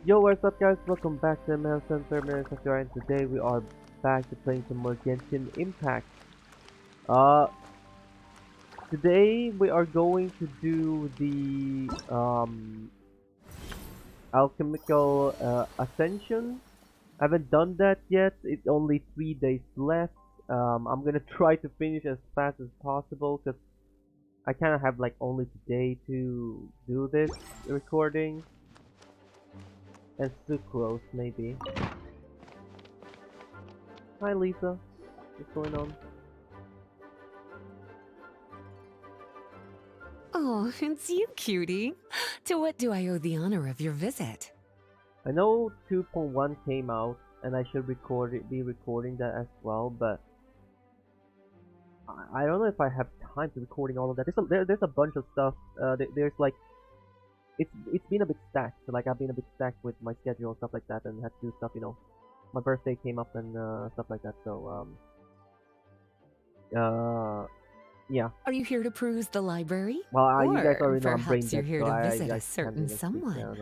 Yo, what's up guys? Welcome back to AnimeHealthcenter, and today we are back to playing some more Genshin Impact. Uh, Today we are going to do the Alchemical Ascension. I haven't done that yet, it's only 3 days left. I'm gonna try to finish as fast as possible because I kinda have like only today to do this recording. And Sucrose, maybe. Hi Lisa, what's going on? Oh, it's you, cutie. To what do I owe the honor of your visit? I know 2.1 came out, and I should be recording that as well, but I don't know if I have time to recording all of that. There's a bunch of stuff. There's like it's been a bit stacked. So like I've been a bit stacked with my schedule and stuff like that, and had to do stuff. My birthday came up and stuff like that. So yeah. Are you here to peruse the library? Well, you guys Or already know I'm brain perhaps you're dead, here so to I visit a I can't certain really speak. I someone? don't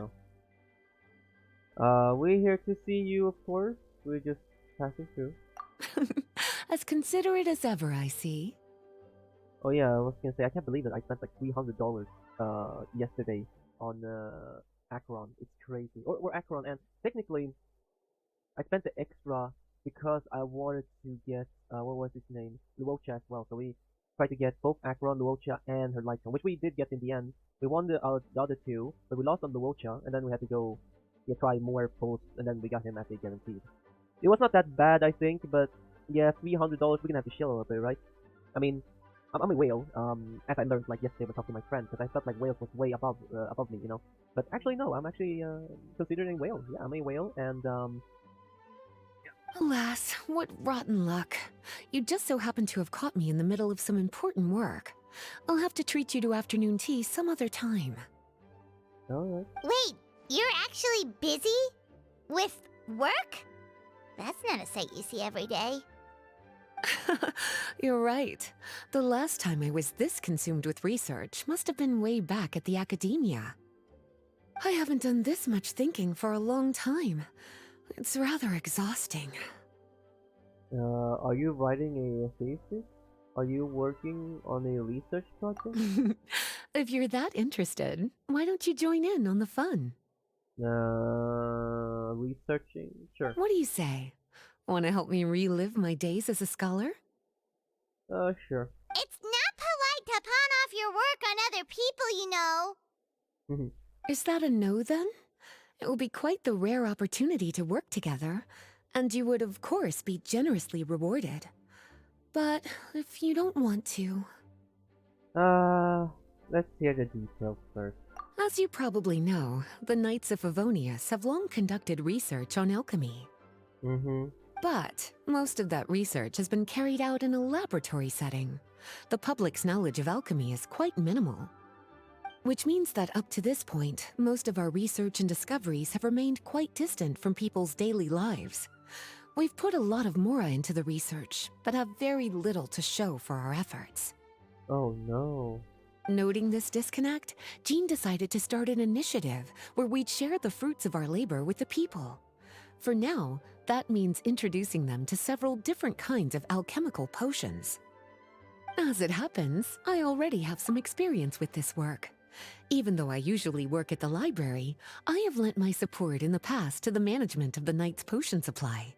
know. We're here to see you, of course. We're just passing through. As considerate as ever, I see. Oh yeah, I was gonna say I can't believe it. I spent like $300 yesterday on Acheron. It's crazy. Or Acheron, and technically I spent the extra because I wanted to get what was his name, Luocha as well. So we tried to get both Acheron, Luocha, and her Lightstone, which we did get in the end. We won the other two, but we lost on Luocha, and then we had to go try more posts, and then we got him as a guaranteed. It was not that bad, I think, but yeah, $300 we're gonna have to chill a little bit, right? I mean, I'm a whale. As I learned like yesterday when talking to my friend, because I felt like whales was way above me, you know. But actually, no, I'm actually considered a whale. Yeah, I'm a whale, and Alas, what rotten luck. You just so happen to have caught me in the middle of some important work. I'll have to treat you to afternoon tea some other time. all right. Wait, you're actually busy? With work? That's not a sight you see every day. You're right. The last time I was this consumed with research must have been way back at the academia. I haven't done this much thinking for a long time. It's rather exhausting. Are you writing a thesis? Are you working on a research project? If you're that interested, why don't you join in on the fun? Researching? Sure. What do you say? Want to help me relive my days as a scholar? Sure. It's not polite to pawn off your work on other people, you know. Is that a no then? It will be quite the rare opportunity to work together, and you would of course be generously rewarded. But if you don't want to... Let's hear the details first. As you probably know, the Knights of Favonius have long conducted research on alchemy. Mm-hmm. But most of that research has been carried out in a laboratory setting. The public's knowledge of alchemy is quite minimal. Which means that up to this point, most of our research and discoveries have remained quite distant from people's daily lives. We've put a lot of mora into the research, but have very little to show for our efforts. Oh no. Noting this disconnect, Jean decided to start an initiative where we'd share the fruits of our labor with the people. For now, that means introducing them to several different kinds of alchemical potions. As it happens, I already have some experience with this work. Even though I usually work at the library, I have lent my support in the past to the management of the Knight's potion supply.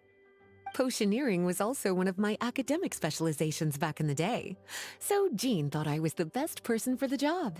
Potioneering was also one of my academic specializations back in the day, so Jean thought I was the best person for the job.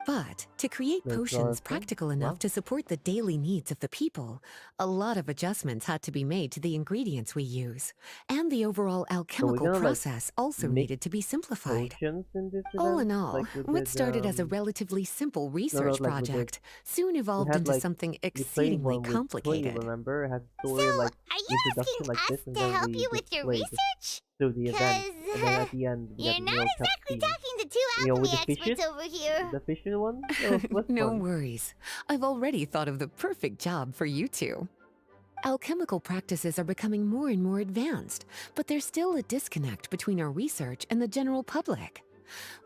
But to create That's potions awesome. practical enough Wow. to support the daily needs of the people, a lot of adjustments had to be made to the ingredients we use, and the overall So we're alchemical gonna like process also mix needed to be simplified. potions in this All event? in all, Like we what did started as a relatively simple no, no, research like we did project soon we evolved had into like something we played exceedingly one with Twinny, complicated. remember? It had So, story like are you introduction asking like us this, and to then help we you just with your played research? through the event, and then Cause at the end we got you're the not little exactly cutscene. talking to two With alchemy the fishes, experts over here. the fishing one. Oh, it was No fun. worries. I've already thought of the perfect job for you two. Alchemical practices are becoming more and more advanced, but there's still a disconnect between our research and the general public.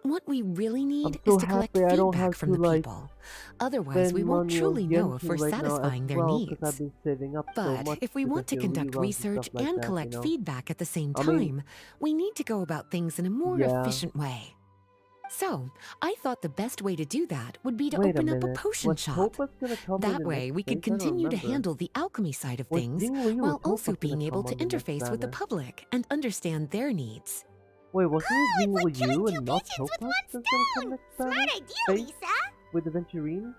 What we really I'm need so is to collect happy I don't feedback have from to the like people. Otherwise, we spend won't money on truly know if Genshin we're right now as satisfying their well because I've needs. been saving up so But much if we because want to the conduct reruns and stuff research like and that, you collect know. feedback at the same I mean, time, we need to go about things in a more yeah. efficient way. So, I thought the best way to do that would be to Wait a open up a minute. potion Was shop. Topa's gonna come in That the way, next we could phase? I don't continue to remember. handle the alchemy side of Was things, Jingliu or while also Topa gonna being able come to on the next interface with the banner? public and understand their needs. Wait, wasn't it Oh, it's like killing Jingliu two and not pigeons with Topa one that's gonna come stone! next Smart banner? idea, Phase Lisa! with the Venturine?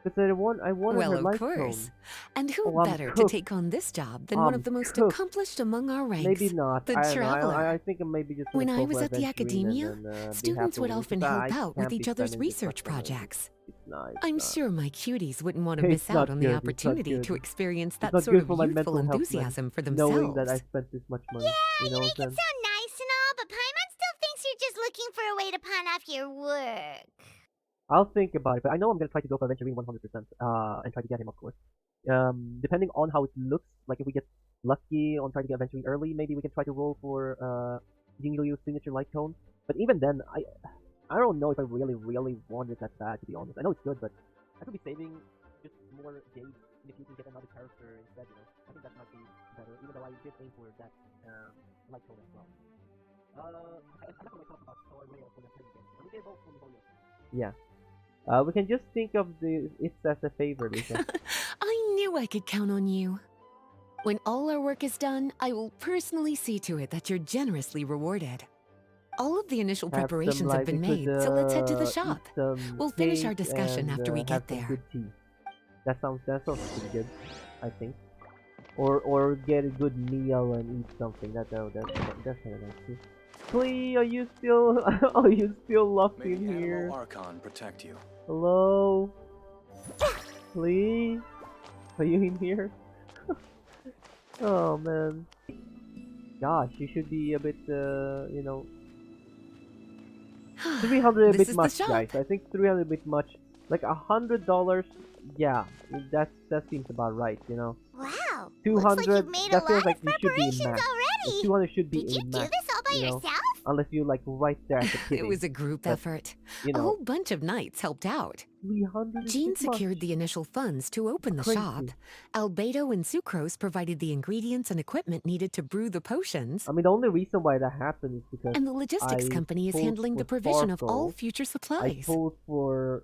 Because I wanted Well, her of light course. tone. And who Oh, I'm better to cooked. take on this job than one of I'm the most cooked. accomplished among our Maybe ranks, not. the I don't know. Traveler? I think I'm maybe just gonna When I go was for at the Venturine academia, and then be students happy would with it. often Because help I out with can't be each other's spending this much research money. projects. It's not. I'm sure my cuties wouldn't want to It's miss out not on the good. It's not opportunity to good. experience It's that not sort good of for my youthful mental health, man. enthusiasm for Knowing that I themselves. spent this much money. Yeah, You know you what make I'm it saying? sound nice and all, but Paimon still thinks you're just looking for a way to pawn off your work. I'll think about it, but I know I'm gonna try to go for Venturine 100%. And try to get him, of course. Depending on how it looks, like if we get lucky on trying to get Venturine early, maybe we can try to roll for Jingliu's signature light tone. But even then, I don't know if I really want it that bad, to be honest. I know it's good, but I could be saving just more days if you can get another character instead, you know. I think that might be better, even though I did aim for that light tone as well. I don't want to talk about Thor Royal for the thing again. We can vote for Royal. Yeah. We can just think of it as a favor, Lisa. I knew I could count on you. When all our work is done, I will personally see to it that you're generously rewarded. All of the initial Have some, preparations like, have been we could, made, so let's head to the eat shop. some We'll finish our cake discussion and after we have get some there. good tea. That sounds pretty good, I think. Or get a good meal and eat something. That's kind of nice too. Clee, are you still locked May in the here? Animal Archon protect you. Hello, Clee, are you in here? Oh man, gosh, you should be a bit, you know, 300 a This bit is the much, shop. guys. I think 300 a bit much. Like $100, yeah, that seems about right, you know. Wow, 200, looks like you've made a that feels lot like of it should be a preparations max. already. 200 should be Did a you do max, this all by you know, yourself? unless you're like right there at the It kitty. was a group But, effort. you A know, whole bunch of knights helped out. 300 is Jean too much. secured the initial funds to open the Crazy. shop. Albedo and Sucrose provided the ingredients and equipment needed to brew the potions. I mean, the only reason why that happened is because And the logistics I company is pulled handling the for provision of Sparkle. all future I supplies. pulled for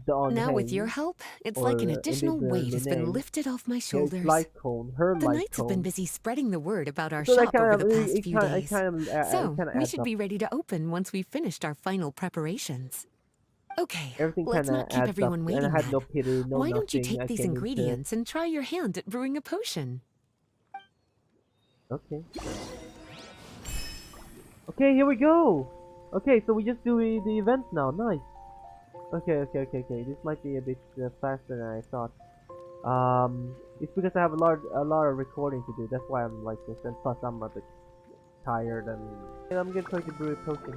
Don Now, with Heng, your help, it's or like an additional indeed weight has been Lene, lifted off my his shoulders. light cone, her The light knights have been cone. busy spreading the word about our So that shop over the past it few days. kind of So, we adds should up. be ready to open once we've finished our final preparations. Okay, Everything let's kind of not keep adds up, everyone and I waiting had then. no pity, no Why don't you nothing. take I these came into ingredients and try your hand at brewing a potion? okay. Okay, here we go. Okay, so we just do the event now. Nice. Okay. This might be a bit faster than I thought. It's because I have a lot of recording to do. That's why I'm like this, and plus I'm a bit tired, and I'm gonna try to brew a potion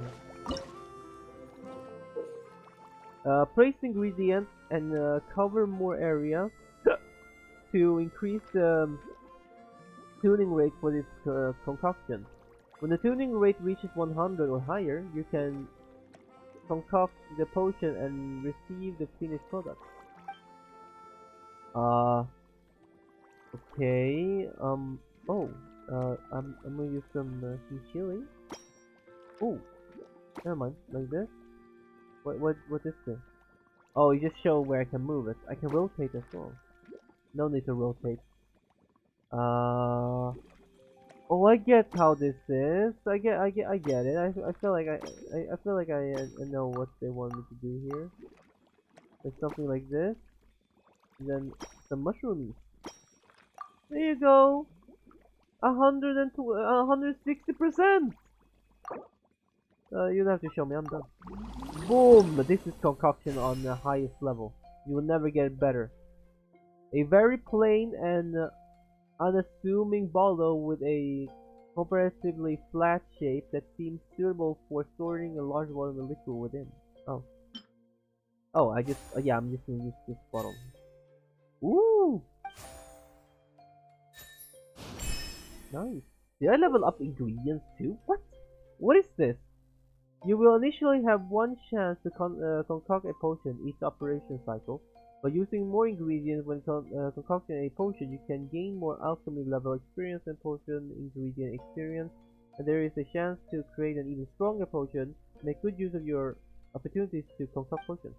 here. Place ingredients and cover more area to increase the tuning rate for this concoction. When the tuning rate reaches 100 or higher, you can concoct the potion and receive the finished product. Okay. I'm gonna use some chili. Oh, never mind. Like this. What is this? Oh, you just show where I can move it. I can rotate as well. No need to rotate. Oh, I get how this is. I get it. I feel like I know what they want me to do here. It's something like this. And then some mushrooms. There you go. 160%. You don't have to show me. I'm done. Boom! This is concoction on the highest level. You will never get better. A very plain and unassuming bottle with a comparatively flat shape that seems suitable for storing a large volume of liquid within. Oh. Oh, I'm just gonna use this bottle. Ooh! Nice. Did I level up ingredients too? What? What is this? You will initially have one chance to concoct a potion each operation cycle. By using more ingredients when concocting a potion, you can gain more alchemy level experience and potion ingredient experience, and there is a chance to create an even stronger potion. Make good use of your opportunities to concoct potions.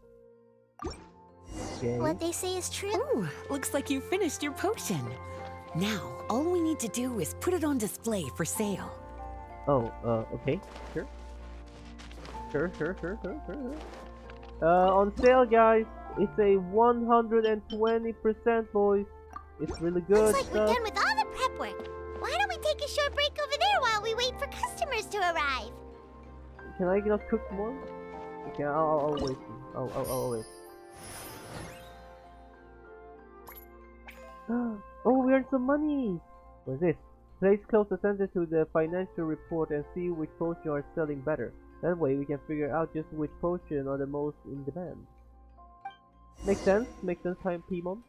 Okay. What they say is true. Ooh, looks like you finished your potion. Now, all we need to do is put it on display for sale. Oh, okay. Sure. Sure. On sale, guys. It's a 120%, boys. It's really good Looks like stuff. we're done with all the prep work. Why don't we take a short break over there while we wait for customers to arrive? Can I not cook more? Okay, I'll wait. I'll wait. Oh, we earned some money! What's this? Place close attention to the financial report and see which potions are selling better. That way we can figure out just which potion are the most in demand. Makes sense, Paimon.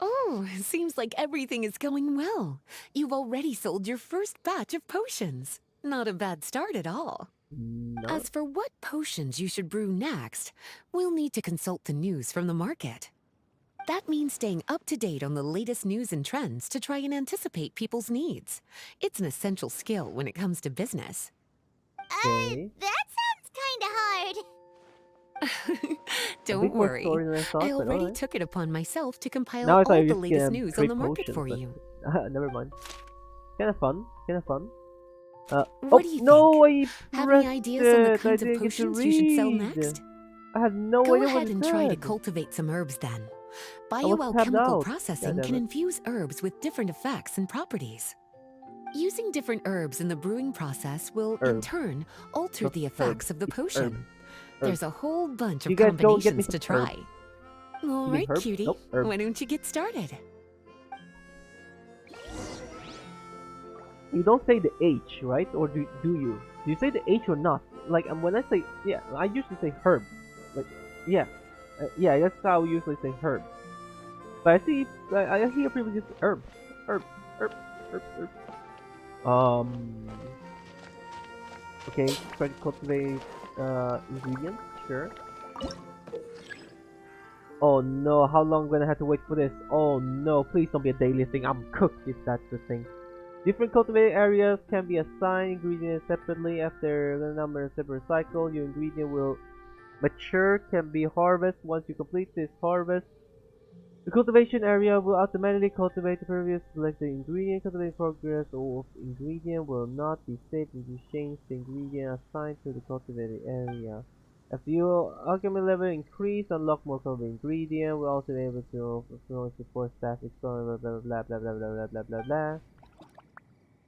Oh, seems like everything is going well. You've already sold your first batch of potions. Not a bad start at all. No. As for what potions you should brew next, we'll need to consult the news from the market. That means staying up to date on the latest news and trends to try and anticipate people's needs. It's an essential skill when it comes to business. Okay. That sounds kinda hard. Don't worry. I already took it upon myself to compile all the latest news on the market for you. Never mind. Kinda fun. What do you think? I Have any ideas on the kinds of potions you should sell next? I have no Go idea ahead what it and try to said. cultivate some herbs then. was tabbed Bioalchemical out. processing God can damn it. infuse herbs with different effects and properties. Using different herbs in the brewing process will, in Herb. turn, alter Not the effects of the It's potion. herb. There's a whole bunch You of guys don't get me combinations to some herb. try. All You mean right, herb? cutie. Nope, herb. Why don't you get started? You don't say the H, right? Or do you? Do you say the H or not? Like when I say I usually say herb. Like yeah, that's how we usually say herb. But I hear people just herb. Okay, try to cultivate ingredients. Sure. Oh no, how long am I gonna have to wait for this? Oh no, please don't be a daily thing. I'm cooked if that's the thing. Different cultivated areas can be assigned ingredients separately after the number of separate cycle. Your ingredient will mature, can be harvested once you complete this harvest. The cultivation area will automatically cultivate the previous selected ingredient. Cultivating progress of ingredient will not be saved if you change the ingredient assigned to the cultivated area. After your alchemy level increase, unlock more cultivated ingredient. We're also able to support staff exploring blah blah blah blah blah blah blah blah blah.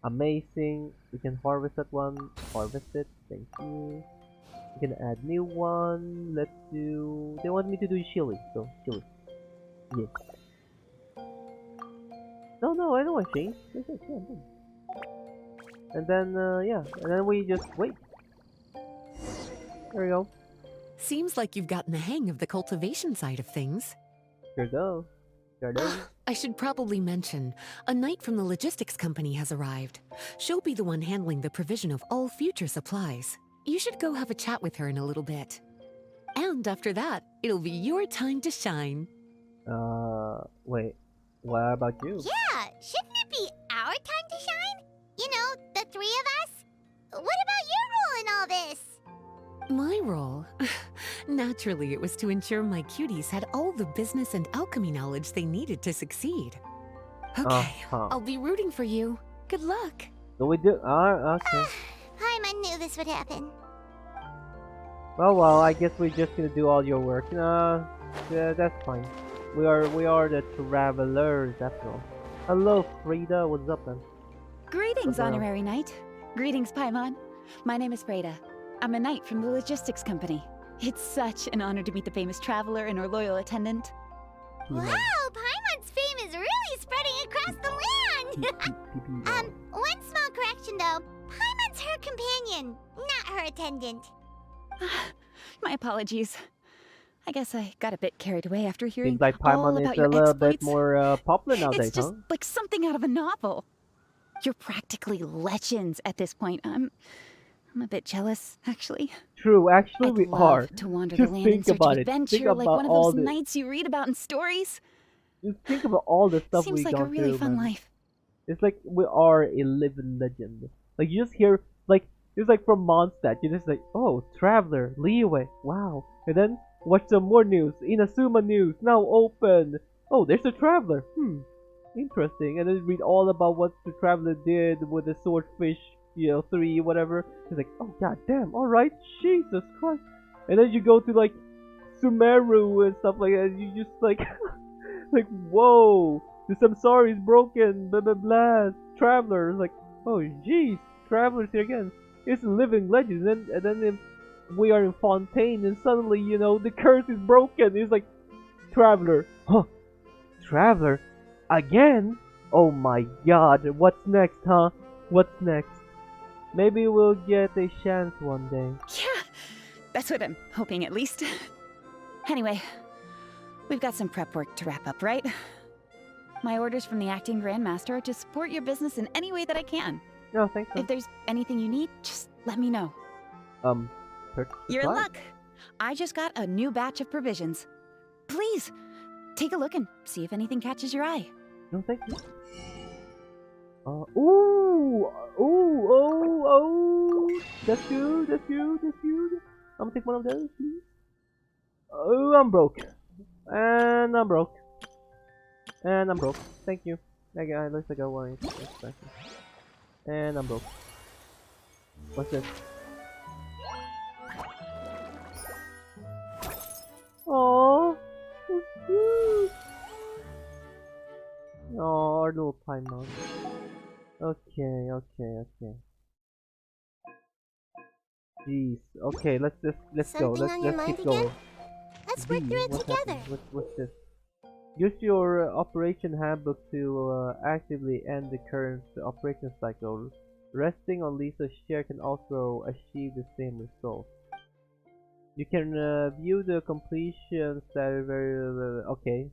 Amazing. We can harvest that one. Harvest it. Thank you. We can add new one. Let's do. They want me to do chili, so chili. Yes. No, I don't want change. And then and then we just wait. There we go. Seems like you've gotten the hang of the cultivation side of things. Here go. I should probably mention, a knight from the logistics company has arrived. She'll be the one handling the provision of all future supplies. You should go have a chat with her in a little bit. And after that, it'll be your time to shine. Wait. What about you? Yeah, shouldn't it be our time to shine? You know, the three of us? What about your role in all this? My role? Naturally, it was to ensure my cuties had all the business and alchemy knowledge they needed to succeed. Okay, I'll be rooting for you. Good luck. So we do. Okay. Paimon knew this would happen. Well, I guess we're just gonna do all your work. Yeah, that's fine. We are the travelers after all. Hello, Frida. What's up, man? Greetings, Honorary Knight. Greetings, Paimon. My name is Freda. I'm a knight from the logistics company. It's such an honor to meet the famous traveler and our loyal attendant. Wow, Paimon's fame is really spreading across the land! One small correction though. Paimon's her companion, not her attendant. My apologies. I guess I got a bit carried away after hearing Seems like all Paimon about is a your little bit exploits. more popular nowadays, It's just like something out of a novel. You're practically legends at this point. I'm a bit jealous, actually. True, actually I'd we love are. to wander the Just land in think search of about it. Think adventure like about one of all those the. knights you read about in stories. Just think about all the stuff Seems we've like a gone really through, fun man. life. It's like we are a living legend. Like you just hear like it's like from Mondstadt, you just like, oh, Traveler, Leeway, wow. And then watch some more news. Inazuma news, now open. Oh, there's a Traveler. Interesting. And then read all about what the Traveler did with the swordfish, 3, whatever. It's like, oh god damn, alright, Jesus Christ. And then you go to like Sumeru and stuff like that, and you just like like whoa, the Samsara is broken, blah blah blah. Traveler, like, oh jeez, Traveler's here again. It's a living legend, and then if we are in Fontaine, and suddenly the curse is broken. It's like Traveler, huh? Traveler, again? Oh my God, what's next, huh? What's next? Maybe we'll get a chance one day. Yeah, that's what I'm hoping at least. Anyway, we've got some prep work to wrap up, right? My orders from the acting grandmaster are to support your business in any way that I can. No, thanks. If there's anything you need, just let me know. You're in luck. I just got a new batch of provisions. Please, take a look and see if anything catches your eye. No, thank you. Oh, that's good, that's good, that's good. I'm gonna take one of those, please. Oh, I'm broke. And I'm broke. And I'm broke. Thank you. At least I got one. And I'm broke. What's this? Oh, that's cute. Oh, our little Paimon. Okay. Jeez. Okay, let's go. Something on your Let's mind keep going. again? Let's work through it What's together. happening? What's this? Use your operation handbook to actively end the current operation cycle. Resting on Lisa's share can also achieve the same result. You can view the completion status very okay.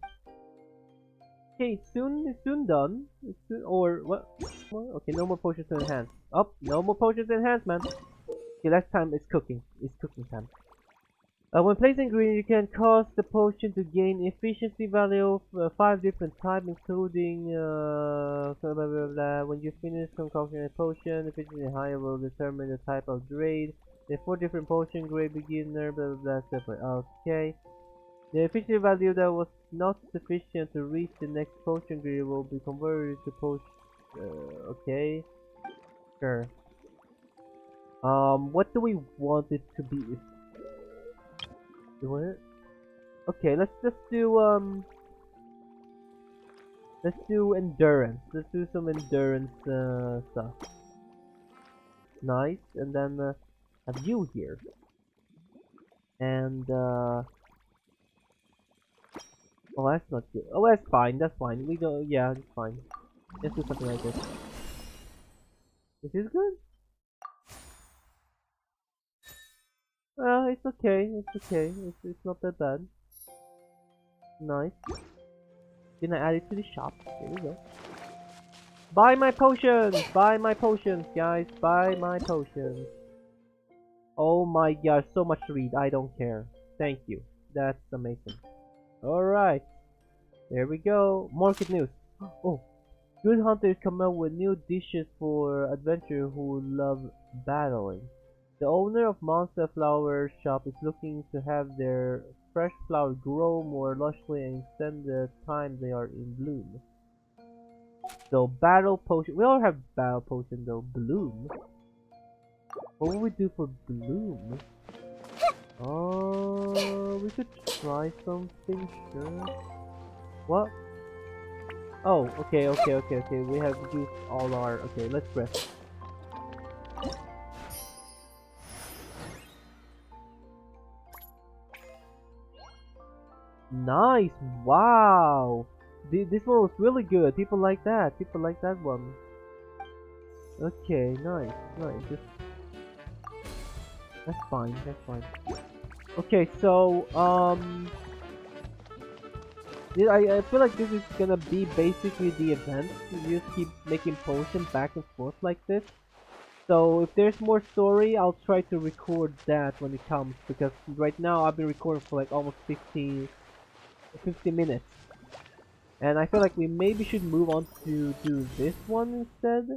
Okay, soon done. It's soon, or what? Okay, no more potions to enhance. Oh, no more potions to enhance, man. Okay, last time it's cooking. It's cooking time. When placing green, you can cause the potion to gain efficiency value of 5 different types, including blah, blah, blah, blah. When you finish concocting a potion, efficiency higher will determine the type of grade. There are 4 different potion grade, beginner, blah blah blah, separate. Okay. The efficiency value that was not sufficient to reach the next potion grade will be converted to potion. Okay. Sure. What do we want it to be? Okay, let's do endurance. Let's do some endurance stuff. Nice, and then have you here. And oh, that's not good. Oh, that's fine. That's fine. We go. Yeah, it's fine. Let's do something like this. This is good. It's okay. It's okay. It's not that bad. Nice. Can I add it to the shop? There we go. Buy my potions! Buy my potions, guys! Buy my potions! Oh my god, so much to read. I don't care. Thank you. That's amazing. Alright. There we go. Market news. Oh. Good hunters come up with new dishes for adventurers who love battling. The owner of Monster Flower Shop is looking to have their fresh flowers grow more lushly and extend the time they are in bloom. So battle potion. We all have battle potion though. Bloom. What would we do for bloom? Oh, we could try something. Sure. What? Oh, okay. We have used all our. Okay, let's rest. Nice! Wow! This one was really good. People like that. People like that one. Okay, nice. That's fine. Okay, so Yeah, I feel like this is gonna be basically the event. You just keep making potions back and forth like this. So if there's more story, I'll try to record that when it comes, because right now I've been recording for like almost 50 minutes. And I feel like we maybe should move on to do this one instead.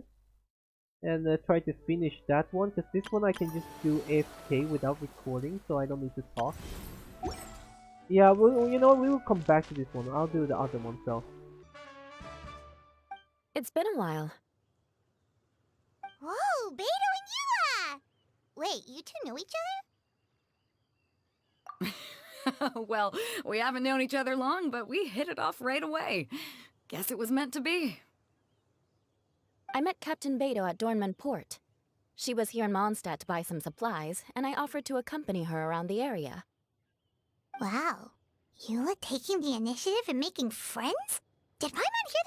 And try to finish that one, because this one I can just do AFK without recording, so I don't need to talk. Yeah, you know what, we will come back to this one. I'll do the other one, so. It's been a while. Whoa, Beto and Eula! Wait, you two know each Well, we haven't known each other long, but we hit it off right away. Guess it was meant to be. I met Captain Beto at Dornman Port. She was here in Mondstadt to buy some supplies, and I offered to accompany her around the area. other? Wow. Eula taking the initiative and making friends? Did Paimon hear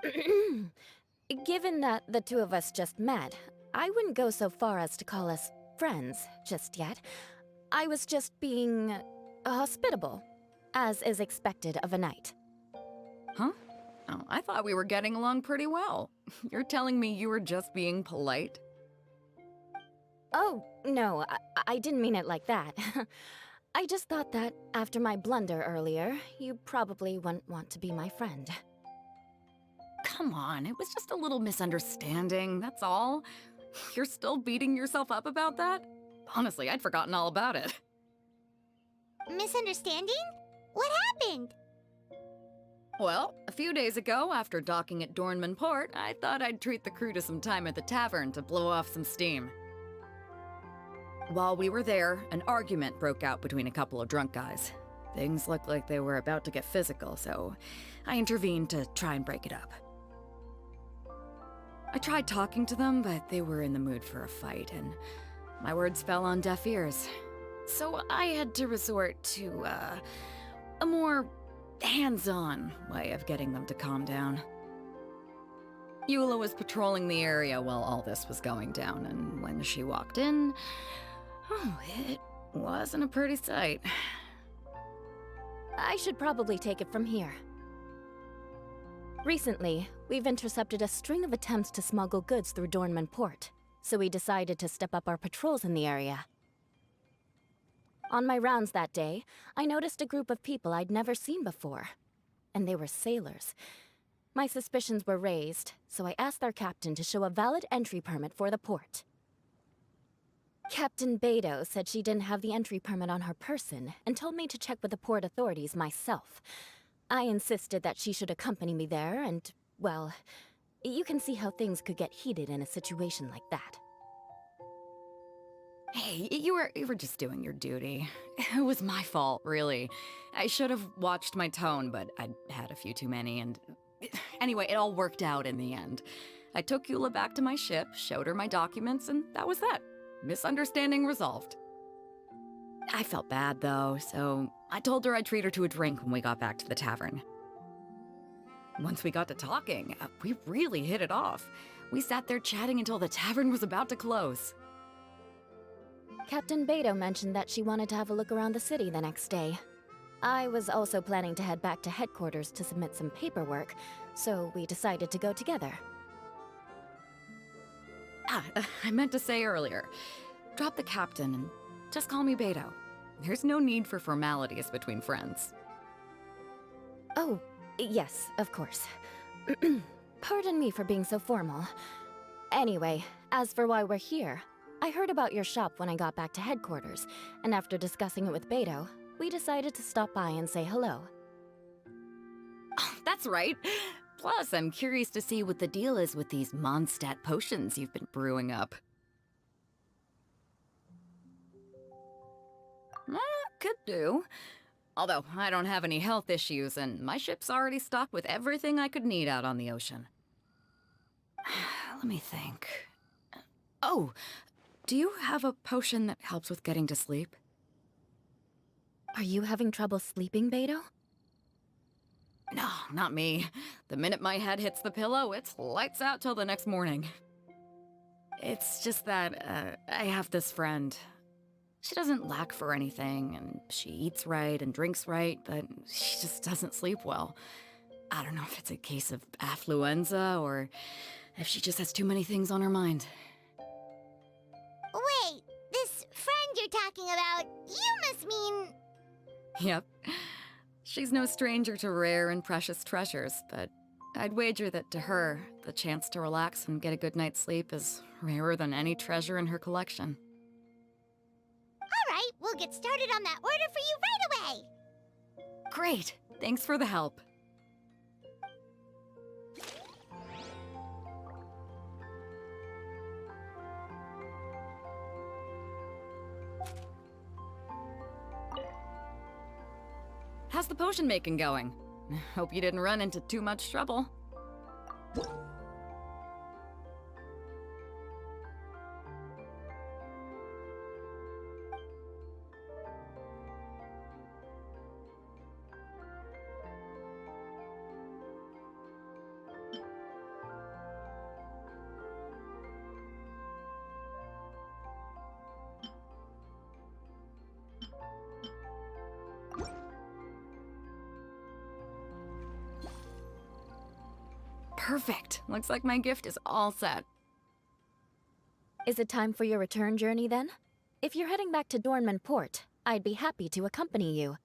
that right? Given that the two of us just met, I wouldn't go so far as to call us friends just yet. I was just being hospitable, as is expected of a knight. Huh? Oh, I thought we were getting along pretty well. You're telling me you were just being polite? Oh, no, I didn't mean it like that. I just thought that after my blunder earlier, you probably wouldn't want to be my friend. Come on, it was just a little misunderstanding, that's all. You're still beating yourself up about that? Honestly, I'd forgotten all about it. Misunderstanding? What happened? Well, a few days ago, after docking at Dornman Port, I thought I'd treat the crew to some time at the tavern to blow off some steam. While we were there, an argument broke out between a couple of drunk guys. Things looked like they were about to get physical, so I intervened to try and break it up. I tried talking to them, but they were in the mood for a fight, and my words fell on deaf ears. So I had to resort to, a more hands-on way of getting them to calm down. Eula was patrolling the area while all this was going down, and when she walked in, oh, it wasn't a pretty sight. I should probably take it from here. Recently, we've intercepted a string of attempts to smuggle goods through Dornman Port, so we decided to step up our patrols in the area. On my rounds that day, I noticed a group of people I'd never seen before, and they were sailors. My suspicions were raised, so I asked their captain to show a valid entry permit for the port. Captain Beto said she didn't have the entry permit on her person and told me to check with the port authorities myself. I insisted that she should accompany me there, and, well, you can see how things could get heated in a situation like that. Hey, you were just doing your duty. It was my fault, really. I should have watched my tone, but I'd had a few too many, and... Anyway, it all worked out in the end. I took Eula back to my ship, showed her my documents, and that was that. Misunderstanding resolved. I felt bad, though, so I told her I'd treat her to a drink when we got back to the tavern. Once we got to talking, we really hit it off. We sat there chatting until the tavern was about to close. Captain Beto mentioned that she wanted to have a look around the city the next day. I was also planning to head back to headquarters to submit some paperwork, so we decided to go together. I meant to say earlier, drop the captain and just call me Beto. There's no need for formalities between friends. Oh, yes, of course. Pardon me for being so formal. Anyway, as for why we're here, I heard about your shop when I got back to headquarters, and after discussing it with Beto, we decided to stop by and say hello. Oh, that's right. Plus, I'm curious to see what the deal is with these Mondstadt potions you've been brewing up. Could do. Although, I don't have any health issues, and my ship's already stocked with everything I could need out on the ocean. Let me think. Oh, do you have a potion that helps with getting to sleep? Are you having trouble sleeping, Beto? No, not me. The minute my head hits the pillow, it's lights out till the next morning. It's just that, I have this friend. She doesn't lack for anything, and she eats right and drinks right, but she just doesn't sleep well. I don't know if it's a case of affluenza or if she just has too many things on her mind. Wait, this friend you're talking about, you must mean... Yep. She's no stranger to rare and precious treasures, but I'd wager that to her, the chance to relax and get a good night's sleep is rarer than any treasure in her collection. All right, we'll get started on that order for you right away. Great! Thanks for the help. How's the potion making going? Hope you didn't run into too much trouble. Perfect. Looks like my gift is all set. Is it time for your return journey then? If you're heading back to Dornman Port, I'd be happy to accompany you.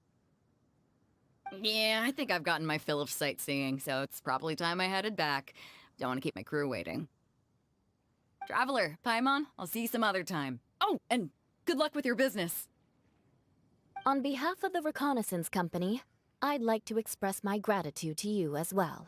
Yeah, I think I've gotten my fill of sightseeing, so it's probably time I headed back. Don't want to keep my crew waiting. Traveler, Paimon, I'll see you some other time. Oh, and good luck with your business. On behalf of the Reconnaissance Company, I'd like to express my gratitude to you as well.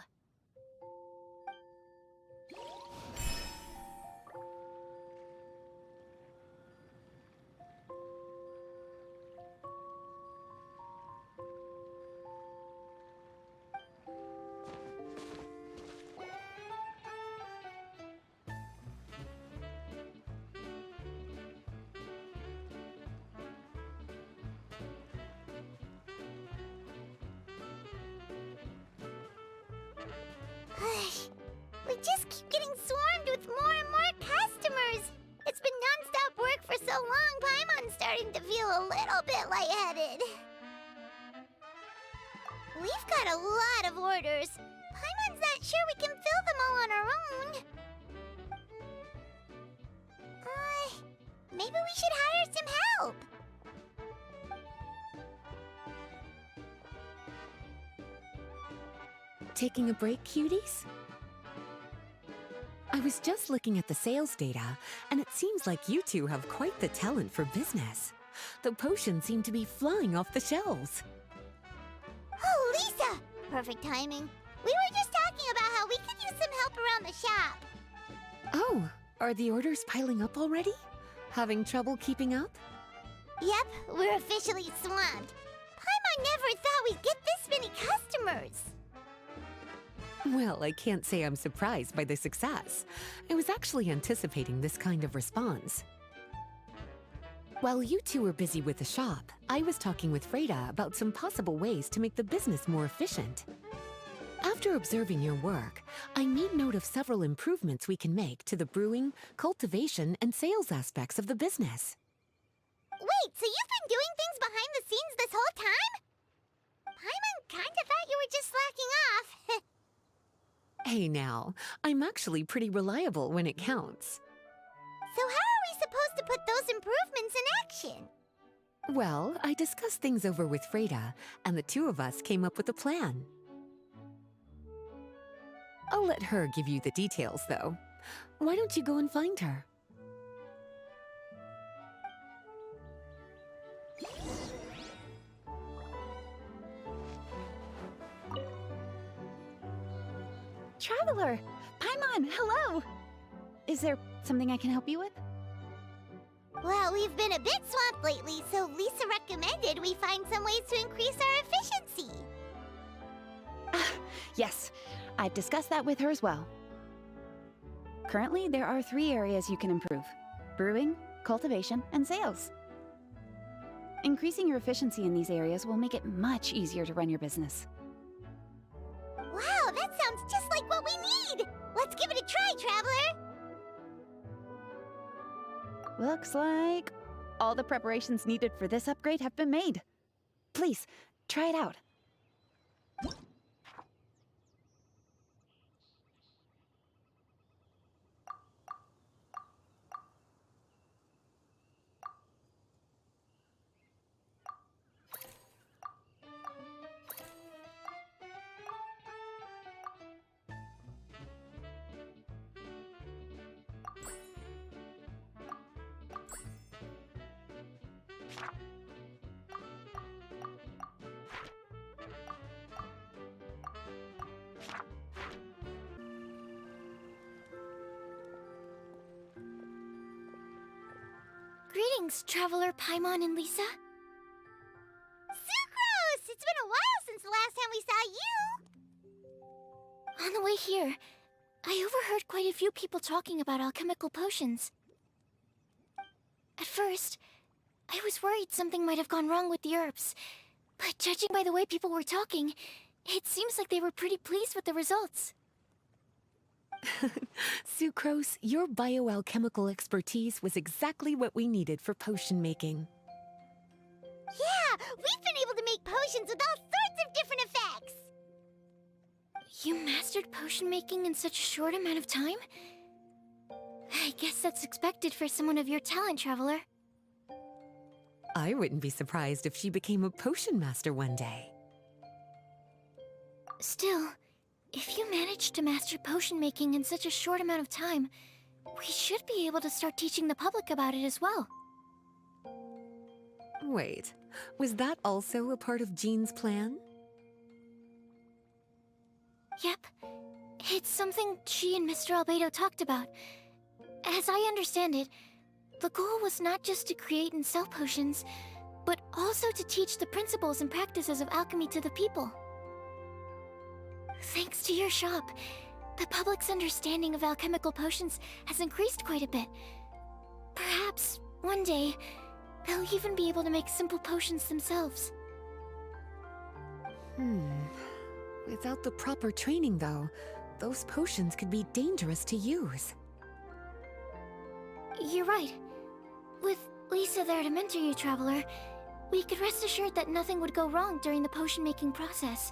We just keep getting swarmed with more and more customers. It's been non-stop work for so long, Paimon's starting to feel a little bit lightheaded. We've got a lot of orders. Paimon's not sure we can fill them all on our own. Maybe we should hire some help. Taking a break, cuties? I was just looking at the sales data, and it seems like you two have quite the talent for business. The potions seem to be flying off the shelves. Oh, Lisa! Perfect timing. We were just talking about how we could use some help around the shop. Oh, are the orders piling up already? Having trouble keeping up? Yep, we're officially swamped. Paimon never thought we'd get this many customers. Well, I can't say I'm surprised by the success. I was actually anticipating this kind of response. While you two were busy with the shop, I was talking with Freda about some possible ways to make the business more efficient. After observing your work, I made note of several improvements we can make to the brewing, cultivation, and sales aspects of the business. Wait, so you've been doing things behind the scenes this whole time? Paimon kinda thought you were just slacking off. Hey now, I'm actually pretty reliable when it counts. So how are we supposed to put those improvements in action? Well, I discussed things over with Freda, and the two of us came up with a plan. I'll let her give you the details, though. Why don't you go and find her? Traveler! Paimon, hello! Is there something I can help you with? Well, we've been a bit swamped lately, so Lisa recommended we find some ways to increase our efficiency. Yes, I've discussed that with her as well. Currently, there are 3 areas you can improve: brewing, cultivation, and sales. Increasing your efficiency in these areas will make it much easier to run your business. Wow, that sounds just like what we need! Let's give it a try, Traveler! Looks like All the preparations needed for this upgrade have been made. Please, try it out. Greetings, Traveler Paimon and Lisa. Sucrose! It's been a while since the last time we saw you! On the way here, I overheard quite a few people talking about alchemical potions. At first, I was worried something might have gone wrong with the herbs, but judging by the way people were talking, it seems like they were pretty pleased with the results. Sucrose, your bioalchemical expertise was exactly what we needed for potion making. Yeah, we've been able to make potions with all sorts of different effects! You mastered potion making in such a short amount of time? I guess that's expected for someone of your talent, Traveler. I wouldn't be surprised if she became a potion master one day. Still, if you managed to master potion making in such a short amount of time, we should be able to start teaching the public about it as well. Wait, was that also a part of Jean's plan? Yep. It's something she and Mr. Albedo talked about. As I understand it, the goal was not just to create and sell potions, but also to teach the principles and practices of alchemy to the people. Thanks to your shop, the public's understanding of alchemical potions has increased quite a bit. Perhaps, one day, they'll even be able to make simple potions themselves. Without the proper training, though, those potions could be dangerous to use. You're right. With Lisa there to mentor you, Traveler, we could rest assured that nothing would go wrong during the potion-making process.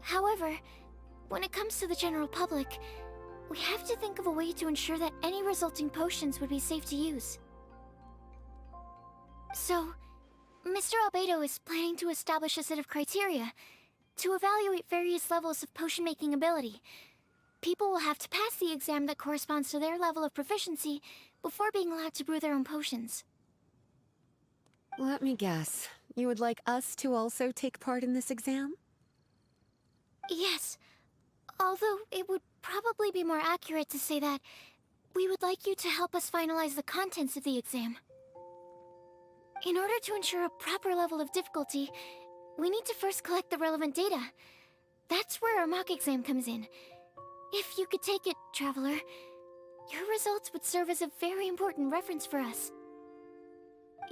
However, when it comes to the general public, we have to think of a way to ensure that any resulting potions would be safe to use. So, Mr. Albedo is planning to establish a set of criteria to evaluate various levels of potion-making ability. People will have to pass the exam that corresponds to their level of proficiency before being allowed to brew their own potions. Let me guess. You would like us to also take part in this exam? Yes, although it would probably be more accurate to say that we would like you to help us finalize the contents of the exam. In order to ensure a proper level of difficulty, we need to first collect the relevant data. That's where our mock exam comes in. If you could take it, Traveler, your results would serve as a very important reference for us.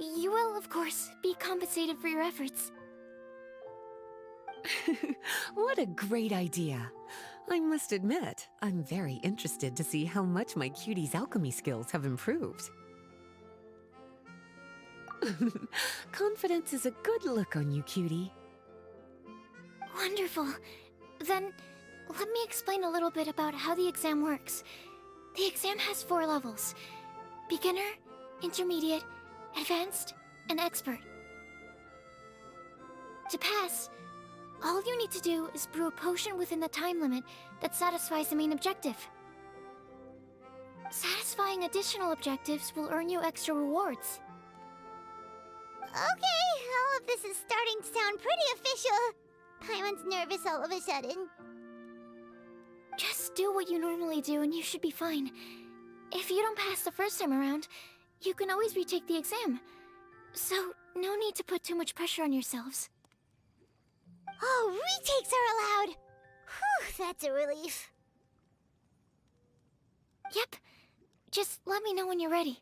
You will, of course, be compensated for your efforts. What a great idea! I must admit, I'm very interested to see how much my cutie's alchemy skills have improved. Confidence is a good look on you, cutie. Wonderful. Then, let me explain a little bit about how the exam works. The exam has 4 levels: beginner, intermediate, advanced, and expert. To pass, all you need to do is brew a potion within the time limit that satisfies the main objective. Satisfying additional objectives will earn you extra rewards. Okay, all of this is starting to sound pretty official. Paimon's nervous all of a sudden. Just do what you normally do and you should be fine. If you don't pass the first time around, you can always retake the exam. So, no need to put too much pressure on yourselves. Oh, retakes are allowed! Whew, that's a relief. Yep. Just let me know when you're ready.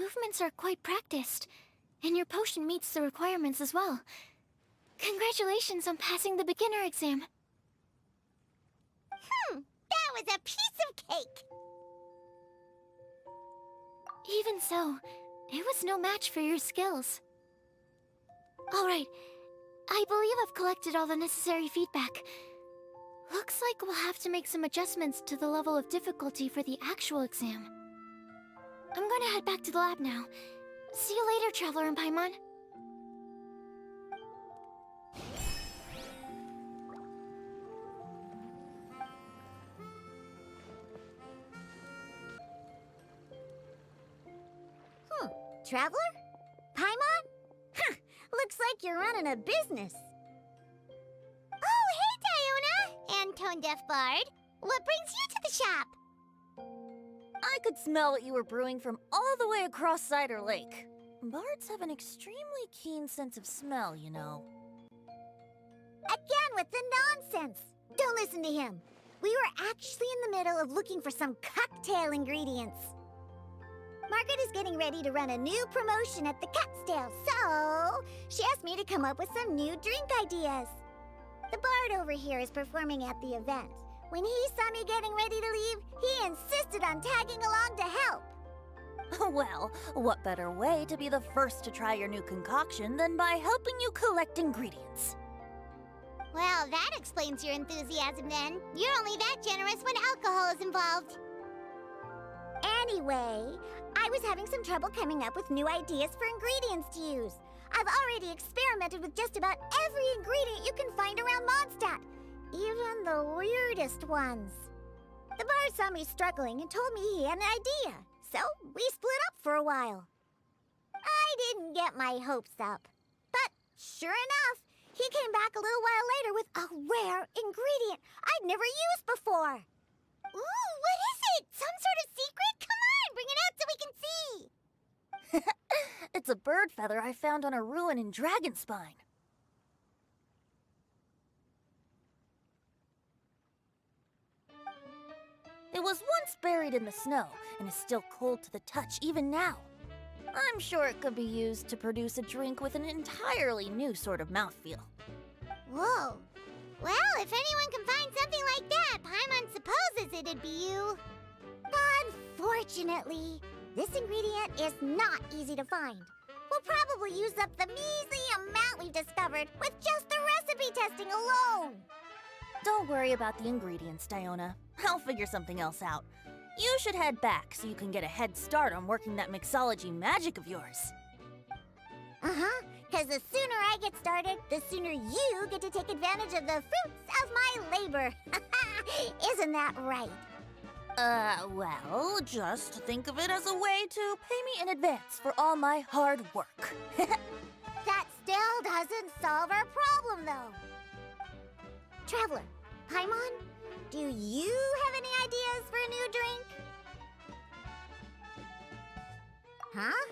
movements are quite practiced, and your potion meets the requirements as well. Congratulations on passing the beginner exam. That was a piece of cake! Even so, it was no match for your skills. Alright, I believe I've collected all the necessary feedback. Looks like we'll have to make some adjustments to the level of difficulty for the actual exam. I'm gonna head back to the lab now. See you later, Traveler and Paimon. Traveler? Paimon? Huh, looks like you're running a business. Oh, hey, Diona! And Tone Deaf Bard. What brings you to the shop? I could smell what you were brewing from all the way across Cider Lake. Bards have an extremely keen sense of smell, you know. Again with the nonsense! Don't listen to him. We were actually in the middle of looking for some cocktail ingredients. Margaret is getting ready to run a new promotion at the Catstail, so she asked me to come up with some new drink ideas. The bard over here is performing at the event. When he saw me getting ready to leave, he insisted on tagging along to help. Well, what better way to be the first to try your new concoction than by helping you collect ingredients? Well, that explains your enthusiasm then. You're only that generous when alcohol is involved. Anyway, I was having some trouble coming up with new ideas for ingredients to use. I've already experimented with just about every ingredient you can find around Mondstadt, even the weirdest ones. The bar saw me struggling and told me he had an idea, so we split up for a while. I didn't get my hopes up, but sure enough, he came back a little while later with a rare ingredient I'd never used before. Ooh, what is it? Some sort of secret? Come on, bring it out so we can see! It's a bird feather I found on a ruin in Dragonspine. It was once buried in the snow and is still cold to the touch even now. I'm sure it could be used to produce a drink with an entirely new sort of mouthfeel. Whoa. Well, if anyone can find something like that, Paimon supposes it'd be you. Unfortunately, this ingredient is not easy to find. We'll probably use up the measly amount we've discovered with just the recipe testing alone. Don't worry about the ingredients, Diona. I'll figure something else out. You should head back so you can get a head start on working that mixology magic of yours. Uh-huh, because the sooner I get started, the sooner you get to take advantage of the fruits of my labor. Isn't that right? Well, just think of it as a way to pay me in advance for all my hard work. That still doesn't solve our problem, though. Traveler, Paimon, do you have any ideas for a new drink? Huh?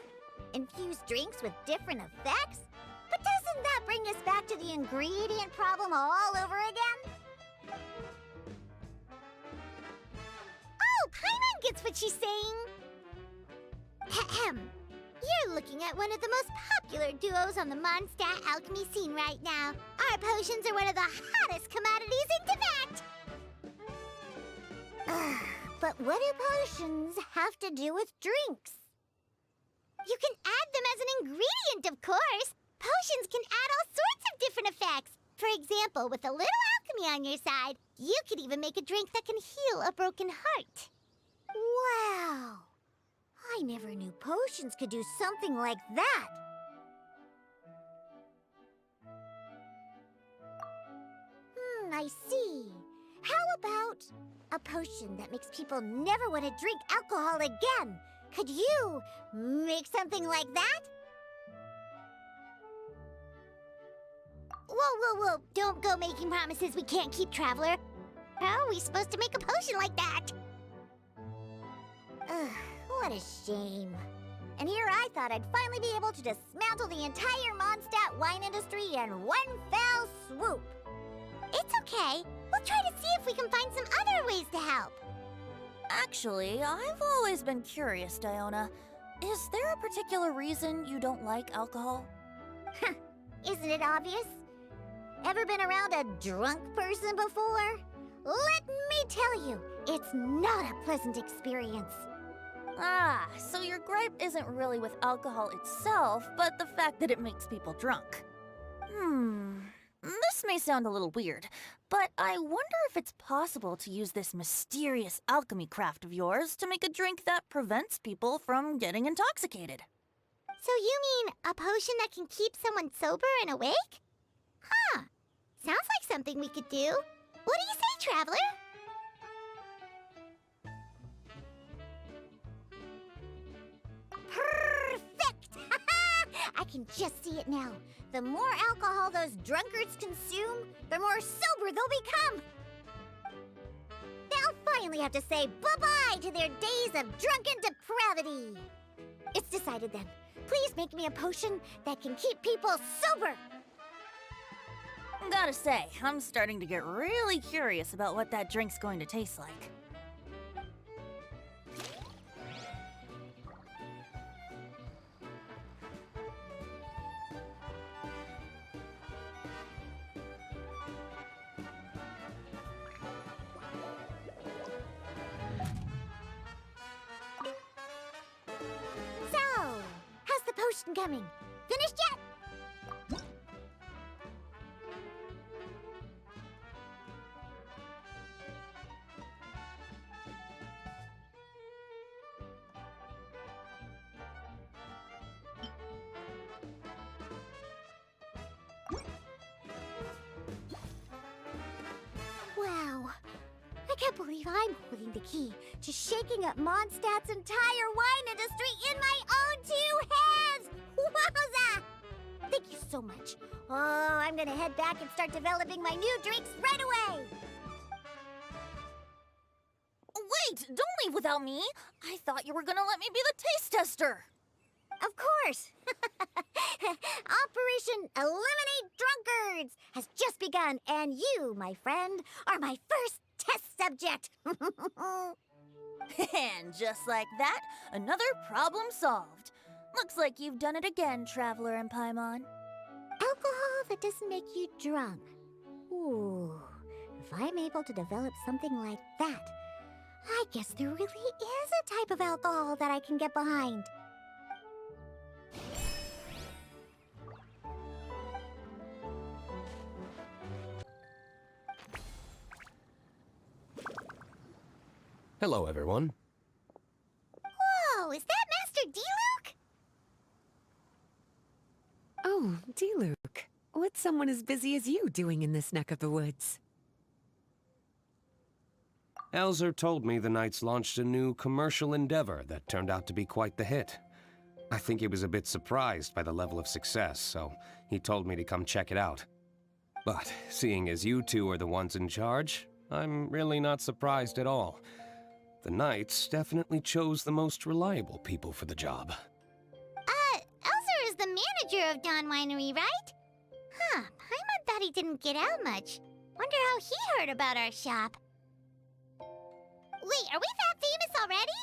Infused drinks with different effects? But doesn't that bring us back to the ingredient problem all over again? Oh, Paimon gets what she's saying. Ahem. You're looking at one of the most popular duos on the Mondstadt alchemy scene right now. Our potions are one of the hottest commodities in Tibet. But what do potions have to do with drinks? You can add them as an ingredient, of course. Potions can add all sorts of different effects. For example, with a little alchemy on your side, you could even make a drink that can heal a broken heart. Wow! I never knew potions could do something like that. I see. How about a potion that makes people never want to drink alcohol again? Could you make something like that? Whoa. Don't go making promises we can't keep, Traveler. How are we supposed to make a potion like that? Ugh, what a shame. And here I thought I'd finally be able to dismantle the entire Mondstadt wine industry in one fell swoop. It's okay. We'll try to see if we can find some other ways to help. Actually, I've always been curious, Diona. Is there a particular reason you don't like alcohol? Isn't it obvious? Ever been around a drunk person before? Let me tell you, it's not a pleasant experience. Ah, so your gripe isn't really with alcohol itself, but the fact that it makes people drunk. This may sound a little weird, but I wonder if it's possible to use this mysterious alchemy craft of yours to make a drink that prevents people from getting intoxicated. So you mean a potion that can keep someone sober and awake? Huh. Sounds like something we could do. What do you say, Traveler? Perfect! I can just see it now. The more alcohol those drunkards consume, the more sober they'll become. They'll finally have to say bye-bye to their days of drunken depravity. It's decided then. Please make me a potion that can keep people sober. Gotta say, I'm starting to get really curious about what that drink's going to taste like. So, how's the potion coming? Finished yet? Wow, I can't believe I'm holding the key to shaking up Mondstadt's entire wine industry in my own two hands! Wowza! Thank you so much. Oh, I'm gonna head back and start developing my new drinks right away! Wait, don't leave without me! I thought you were gonna let me be the taste tester! Of course! Operation Eliminate Drunkards has just begun, and you, my friend, are my first test subject! And just like that, another problem solved. Looks like you've done it again, Traveler and Paimon. Alcohol that doesn't make you drunk. Ooh, if I'm able to develop something like that, I guess there really is a type of alcohol that I can get behind. Hello, everyone. Whoa, is that Master D-Luke? Oh, D-Luke. What's someone as busy as you doing in this neck of the woods? Elzer told me the Knights launched a new commercial endeavor that turned out to be quite the hit. I think he was a bit surprised by the level of success, so he told me to come check it out. But seeing as you two are the ones in charge, I'm really not surprised at all. The Knights definitely chose the most reliable people for the job. Elzer is the manager of Dawn Winery, right? Huh, Paimon thought he didn't get out much. Wonder how he heard about our shop. Wait, are we that famous already?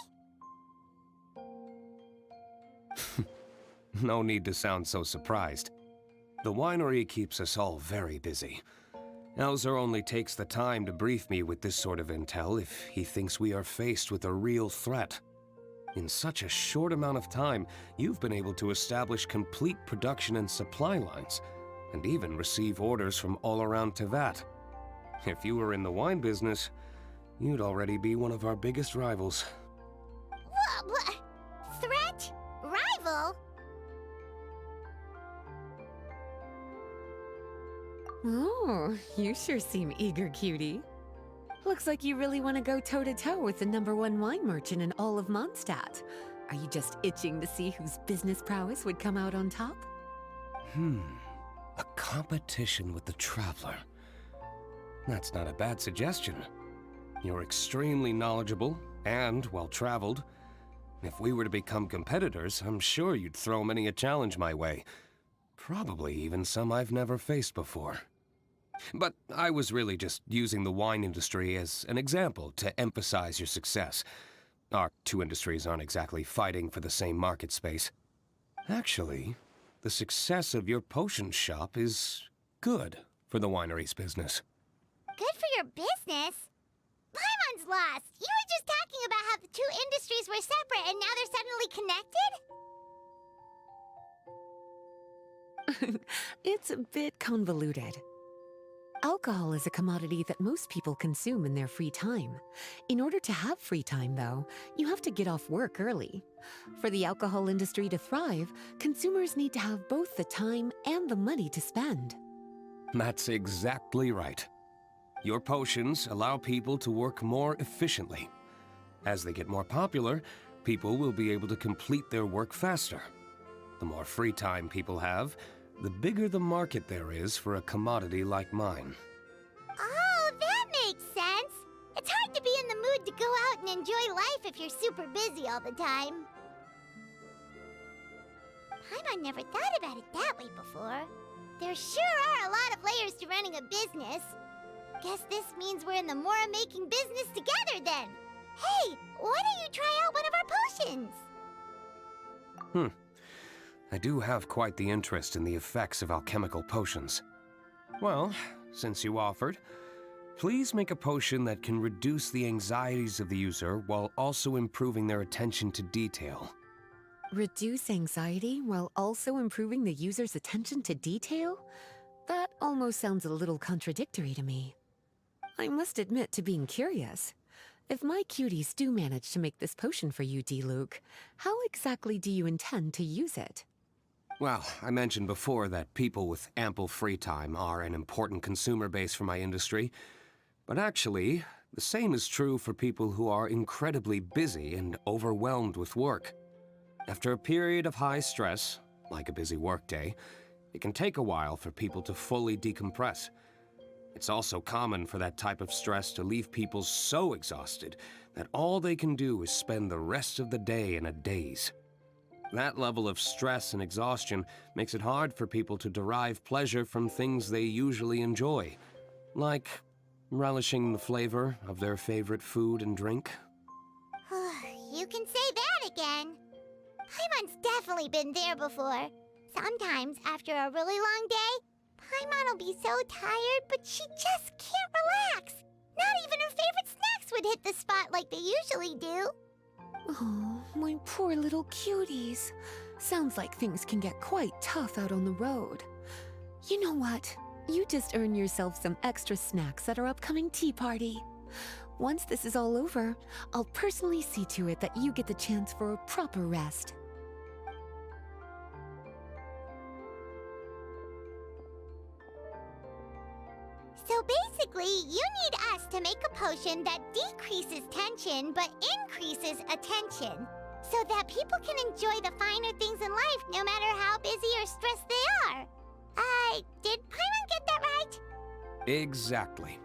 No need to sound so surprised. The winery keeps us all very busy. Elzer only takes the time to brief me with this sort of intel if he thinks we are faced with a real threat. In such a short amount of time, you've been able to establish complete production and supply lines, and even receive orders from all around Teyvat. If you were in the wine business, you'd already be one of our biggest rivals. What? Threat? Rival? Oh, you sure seem eager, cutie. Looks like you really want to go toe-to-toe with the #1 wine merchant in all of Mondstadt. Are you just itching to see whose business prowess would come out on top? A competition with the Traveler. That's not a bad suggestion. You're extremely knowledgeable and well-traveled. If we were to become competitors, I'm sure you'd throw many a challenge my way. Probably even some I've never faced before. But I was really just using the wine industry as an example to emphasize your success. Our two industries aren't exactly fighting for the same market space. Actually, the success of your potion shop is good for the winery's business. Good for your business? Paimon's lost! You were just talking about how the two industries were separate and now they're suddenly connected? It's a bit convoluted. Alcohol is a commodity that most people consume in their free time. In order to have free time, though, you have to get off work early. For the alcohol industry to thrive, consumers need to have both the time and the money to spend. That's exactly right. Your potions allow people to work more efficiently. As they get more popular, people will be able to complete their work faster. The more free time people have, the bigger the market there is for a commodity like mine. Oh, that makes sense! It's hard to be in the mood to go out and enjoy life if you're super busy all the time. Paimon never thought about it that way before. There sure are a lot of layers to running a business. Guess this means we're in the Mora-making business together then. Hey, why don't you try out one of our potions? I do have quite the interest in the effects of alchemical potions. Well, since you offered, please make a potion that can reduce the anxieties of the user while also improving their attention to detail. Reduce anxiety while also improving the user's attention to detail? That almost sounds a little contradictory to me. I must admit to being curious. If my cuties do manage to make this potion for you, D-Luke, how exactly do you intend to use it? Well, I mentioned before that people with ample free time are an important consumer base for my industry. But actually, the same is true for people who are incredibly busy and overwhelmed with work. After a period of high stress, like a busy workday, it can take a while for people to fully decompress. It's also common for that type of stress to leave people so exhausted that all they can do is spend the rest of the day in a daze. That level of stress and exhaustion makes it hard for people to derive pleasure from things they usually enjoy, like relishing the flavor of their favorite food and drink. You can say that again. Paimon's definitely been there before. Sometimes, after a really long day, Paimon will be so tired, but she just can't relax. Not even her favorite snacks would hit the spot like they usually do. Oh, my poor little cuties. Sounds like things can get quite tough out on the road. You know what? You just earn yourself some extra snacks at our upcoming tea party. Once this is all over, I'll personally see to it that you get the chance for a proper rest. So basically, you need us to make a potion that decreases tension but increases attention, so that people can enjoy the finer things in life no matter how busy or stressed they are. Did Paimon get that right? Exactly.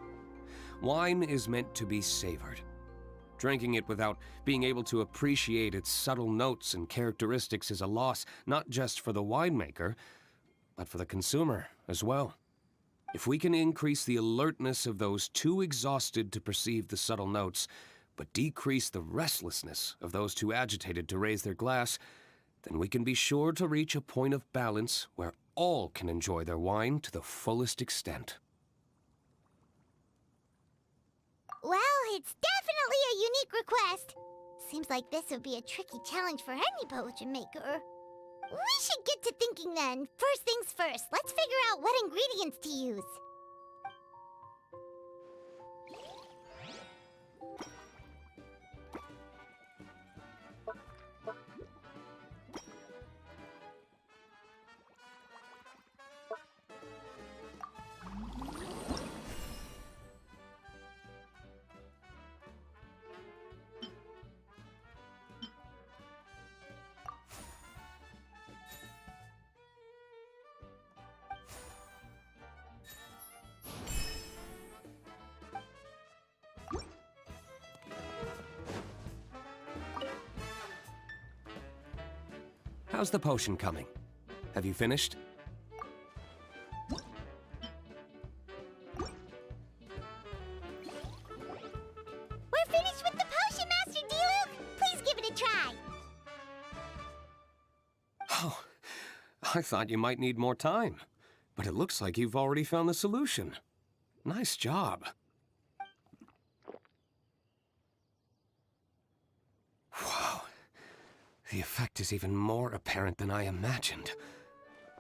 Wine is meant to be savored. Drinking it without being able to appreciate its subtle notes and characteristics is a loss not just for the winemaker, but for the consumer as well. If we can increase the alertness of those too exhausted to perceive the subtle notes, but decrease the restlessness of those too agitated to raise their glass, then we can be sure to reach a point of balance where all can enjoy their wine to the fullest extent. Well, it's definitely a unique request. Seems like this would be a tricky challenge for any potion maker. We should get to thinking then. First things first, let's figure out what ingredients to use. How's the potion coming? Have you finished? We're finished with the potion, Master D-Luke! I thought you might need more time, but it looks like you've already found the solution. Nice job. Wow. The effect is even more apparent than I imagined.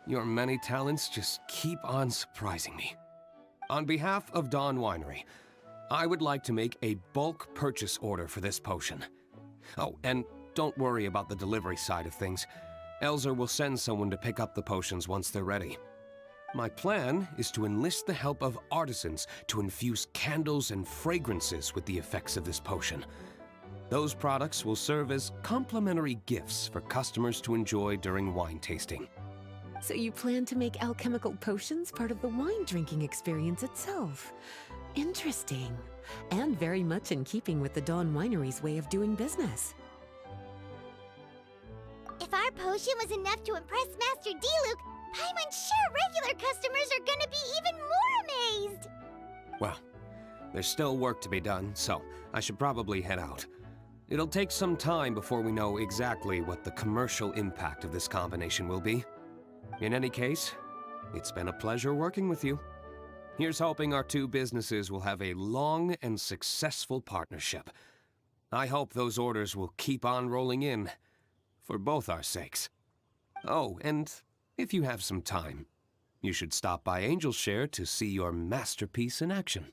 Your many talents just keep on surprising me. On behalf of Dawn Winery, I would like to make a bulk purchase order for this potion. Oh, and don't worry about the delivery side of things. Elzer will send someone to pick up the potions once they're ready. My plan is to enlist the help of artisans to infuse candles and fragrances with the effects of this potion. Those products will serve as complimentary gifts for customers to enjoy during wine tasting. So you plan to make alchemical potions part of the wine drinking experience itself. Interesting. And very much in keeping with the Dawn Winery's way of doing business. If our potion was enough to impress Master Diluc, Paimon's sure regular customers are gonna be even more amazed! Well, there's still work to be done, so I should probably head out. It'll take some time before we know exactly what the commercial impact of this combination will be. In any case, it's been a pleasure working with you. Here's hoping our two businesses will have a long and successful partnership. I hope those orders will keep on rolling in, for both our sakes. Oh, and if you have some time, you should stop by Angel's Share to see your masterpiece in action.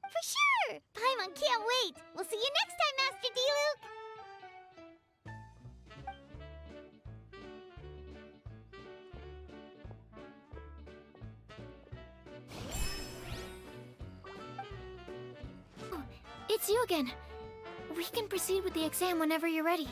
For sure! Paimon can't wait! We'll see you next time, Master Diluc! It's you again. We can proceed with the exam whenever you're ready.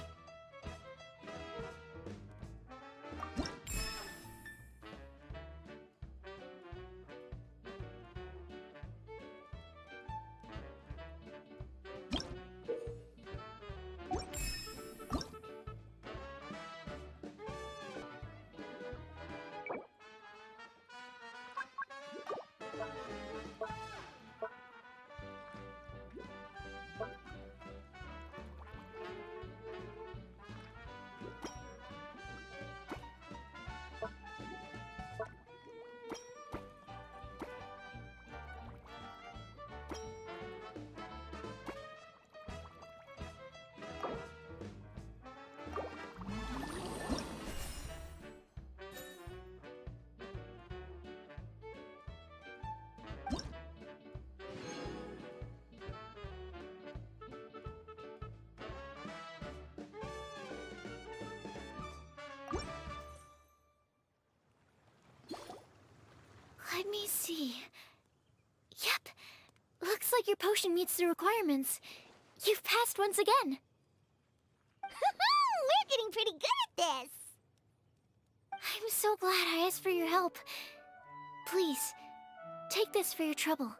Let me see. Yep. Looks like your potion meets the requirements. You've passed once again. We're getting pretty good at this! I'm so glad I asked for your help. Please, take this for your trouble.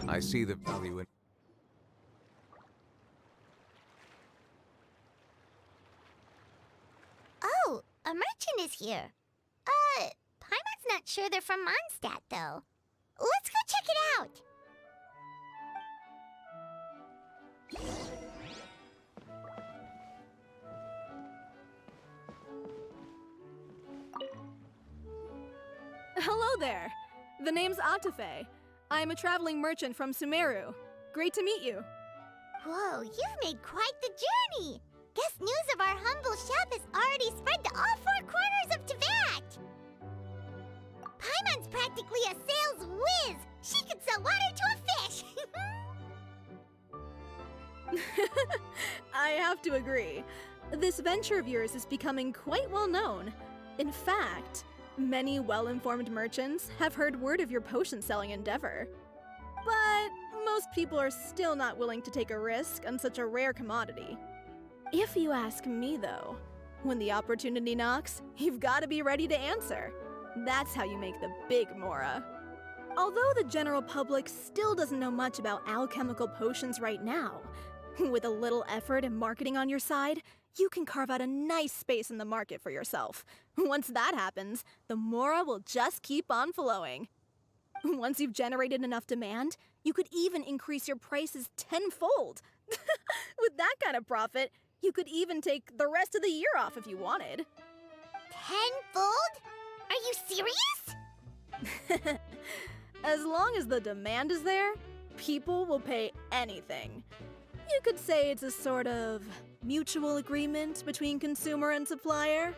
I see the value in... Oh, a merchant is here. Paimon's not sure they're from Mondstadt, though. Let's go check it out! Hello there. The name's Atafe. I'm a traveling merchant from Sumeru. Great to meet you. Whoa, you've made quite the journey! Guess news of our humble shop has already spread to all four corners of Teyvat! Paimon's practically a sales whiz! She could sell water to a fish! I have to agree. This venture of yours is becoming quite well known. In fact, many well-informed merchants have heard word of your potion-selling endeavor. But most people are still not willing to take a risk on such a rare commodity. If you ask me, though, when the opportunity knocks, you've got to be ready to answer. That's how you make the big Mora. Although the general public still doesn't know much about alchemical potions right now, With a little effort and marketing on your side, you can carve out a nice space in the market for yourself. Once that happens, the Mora will just keep on flowing. Once you've generated enough demand, you could even increase your prices tenfold. With that kind of profit, you could even take the rest of the year off if you wanted. Tenfold? Are you serious? As long as the demand is there, people will pay anything. You could say it's a sort of mutual agreement between consumer and supplier.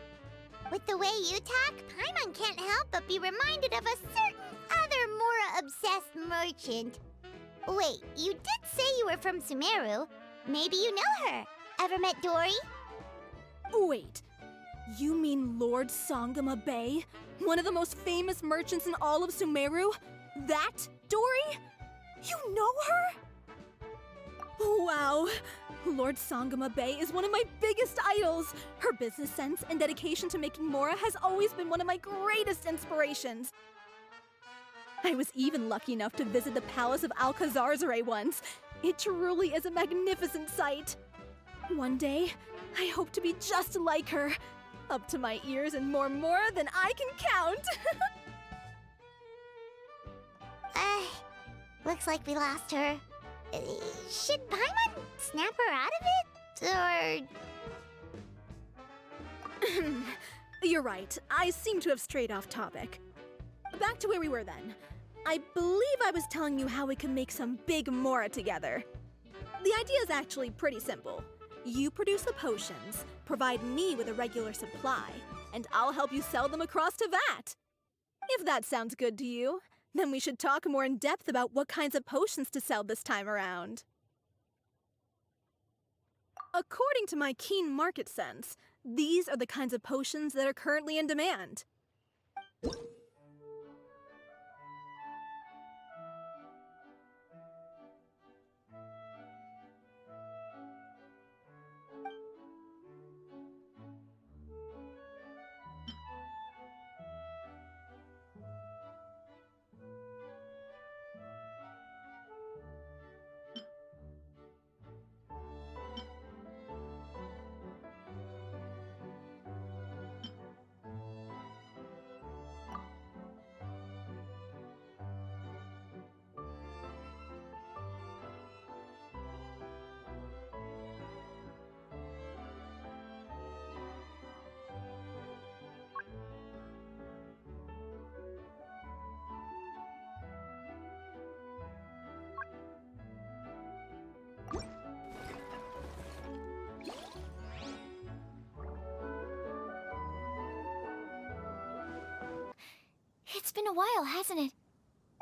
With the way you talk, Paimon can't help but be reminded of a certain other Mora-obsessed merchant. Wait, you did say you were from Sumeru. Maybe you know her. Ever met Dory? Wait, you mean Lord Sangama Bay? One of the most famous merchants in all of Sumeru? That Dory? You know her? Wow. Lord Sangama Bay is one of my biggest idols. Her business sense and dedication to making Mora has always been one of my greatest inspirations. I was even lucky enough to visit the Palace of Alcazarzaray once. It truly is a magnificent sight. One day, I hope to be just like her. Up to my ears in more Mora than I can count. Looks like we lost her. Should Paimon snap her out of it? Or... You're right. I seem to have strayed off topic. Back to where we were then. I believe I was telling you how we can make some big Mora together. The idea is actually pretty simple. You produce the potions, provide me with a regular supply, and I'll help you sell them across to Vat. If that sounds good to you, then we should talk more in depth about what kinds of potions to sell this time around. According to my keen market sense, these are the kinds of potions that are currently in demand. It's been a while, hasn't it?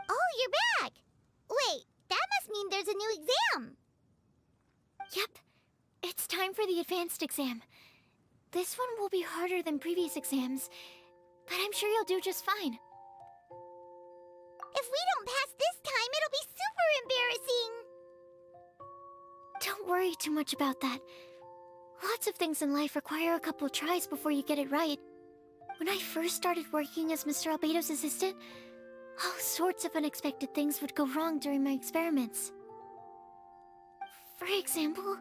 Oh, you're back! Wait, that must mean there's a new exam! Yep. It's time for the advanced exam. This one will be harder than previous exams, but I'm sure you'll do just fine. If we don't pass this time, it'll be super embarrassing! Don't worry too much about that. Lots of things in life require a couple tries before you get it right. When I first started working as Mr. Albedo's assistant, all sorts of unexpected things would go wrong during my experiments. For example,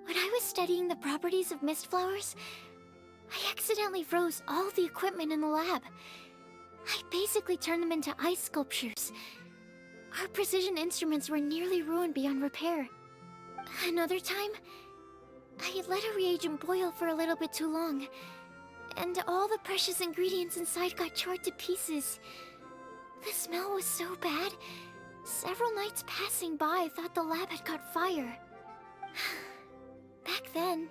when I was studying the properties of mist flowers, I accidentally froze all the equipment in the lab. I basically turned them into ice sculptures. Our precision instruments were nearly ruined beyond repair. Another time, I let a reagent boil for a little bit too long, and all the precious ingredients inside got charred to pieces. The smell was so bad, several nights passing by thought the lab had caught fire. Back then,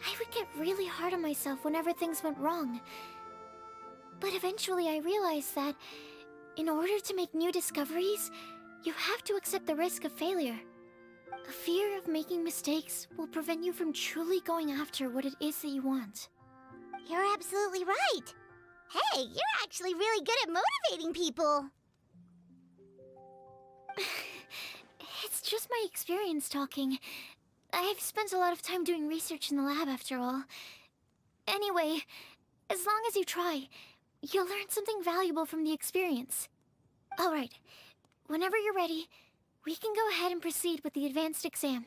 I would get really hard on myself whenever things went wrong. But eventually I realized that, in order to make new discoveries, you have to accept the risk of failure. A fear of making mistakes will prevent you from truly going after what it is that you want. You're absolutely right! Hey, you're actually really good at motivating people! It's just my experience talking. I've spent a lot of time doing research in the lab after all. Anyway, as long as you try, you'll learn something valuable from the experience. Alright, whenever you're ready, we can go ahead and proceed with the advanced exam.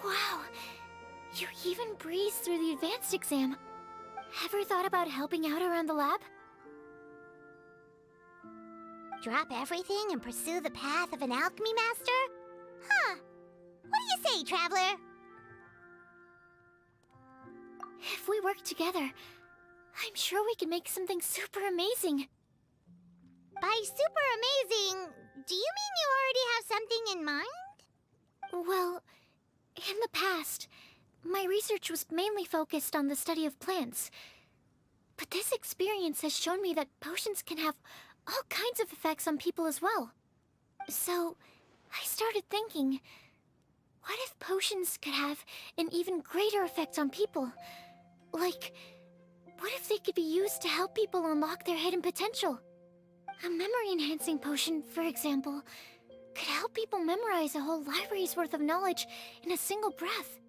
Wow, you even breezed through the advanced exam. Ever thought about helping out around the lab? Drop everything and pursue the path of an alchemy master? Huh. What do you say, traveler? If we work together, I'm sure we can make something super amazing. By super amazing, do you mean you already have something in mind? Well, in the past, my research was mainly focused on the study of plants. But this experience has shown me that potions can have all kinds of effects on people as well. So, I started thinking, what if potions could have an even greater effect on people? Like, what if they could be used to help people unlock their hidden potential? A memory-enhancing potion, for example, could help people memorize a whole library's worth of knowledge in a single breath.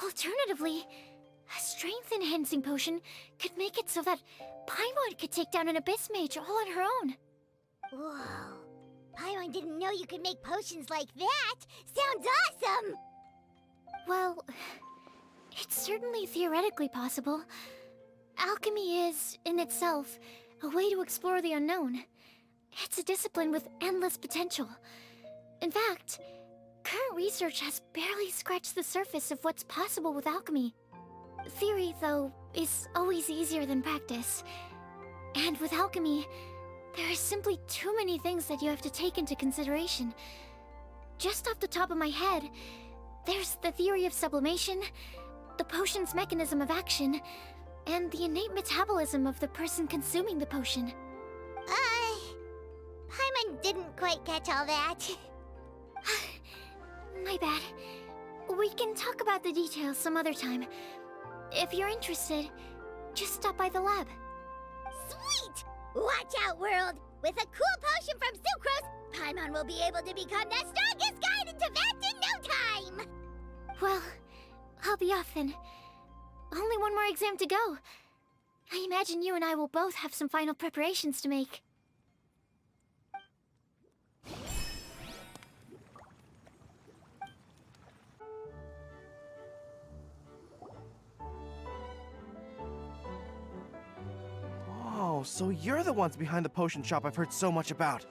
Alternatively, a strength-enhancing potion could make it so that Paimon could take down an Abyss Mage all on her own. Whoa. Paimon didn't know you could make potions like that! Sounds awesome! Well, it's certainly theoretically possible. Alchemy is, in itself, a way to explore the unknown. It's a discipline with endless potential. In fact, current research has barely scratched the surface of what's possible with alchemy. Theory, though, is always easier than practice. And with alchemy, there are simply too many things that you have to take into consideration. Just off the top of my head, there's the theory of sublimation, the potion's mechanism of action, and the innate metabolism of the person consuming the potion. Paimon didn't quite catch all that. My bad. We can talk about the details some other time. If you're interested, just stop by the lab. Sweet! Watch out, world! With a cool potion from Sucrose, Paimon will be able to become the strongest guide into Vact in no time! Well, I'll be off then. Only one more exam to go. I imagine you and I will both have some final preparations to make. Oh, so you're the ones behind the potion shop I've heard so much about.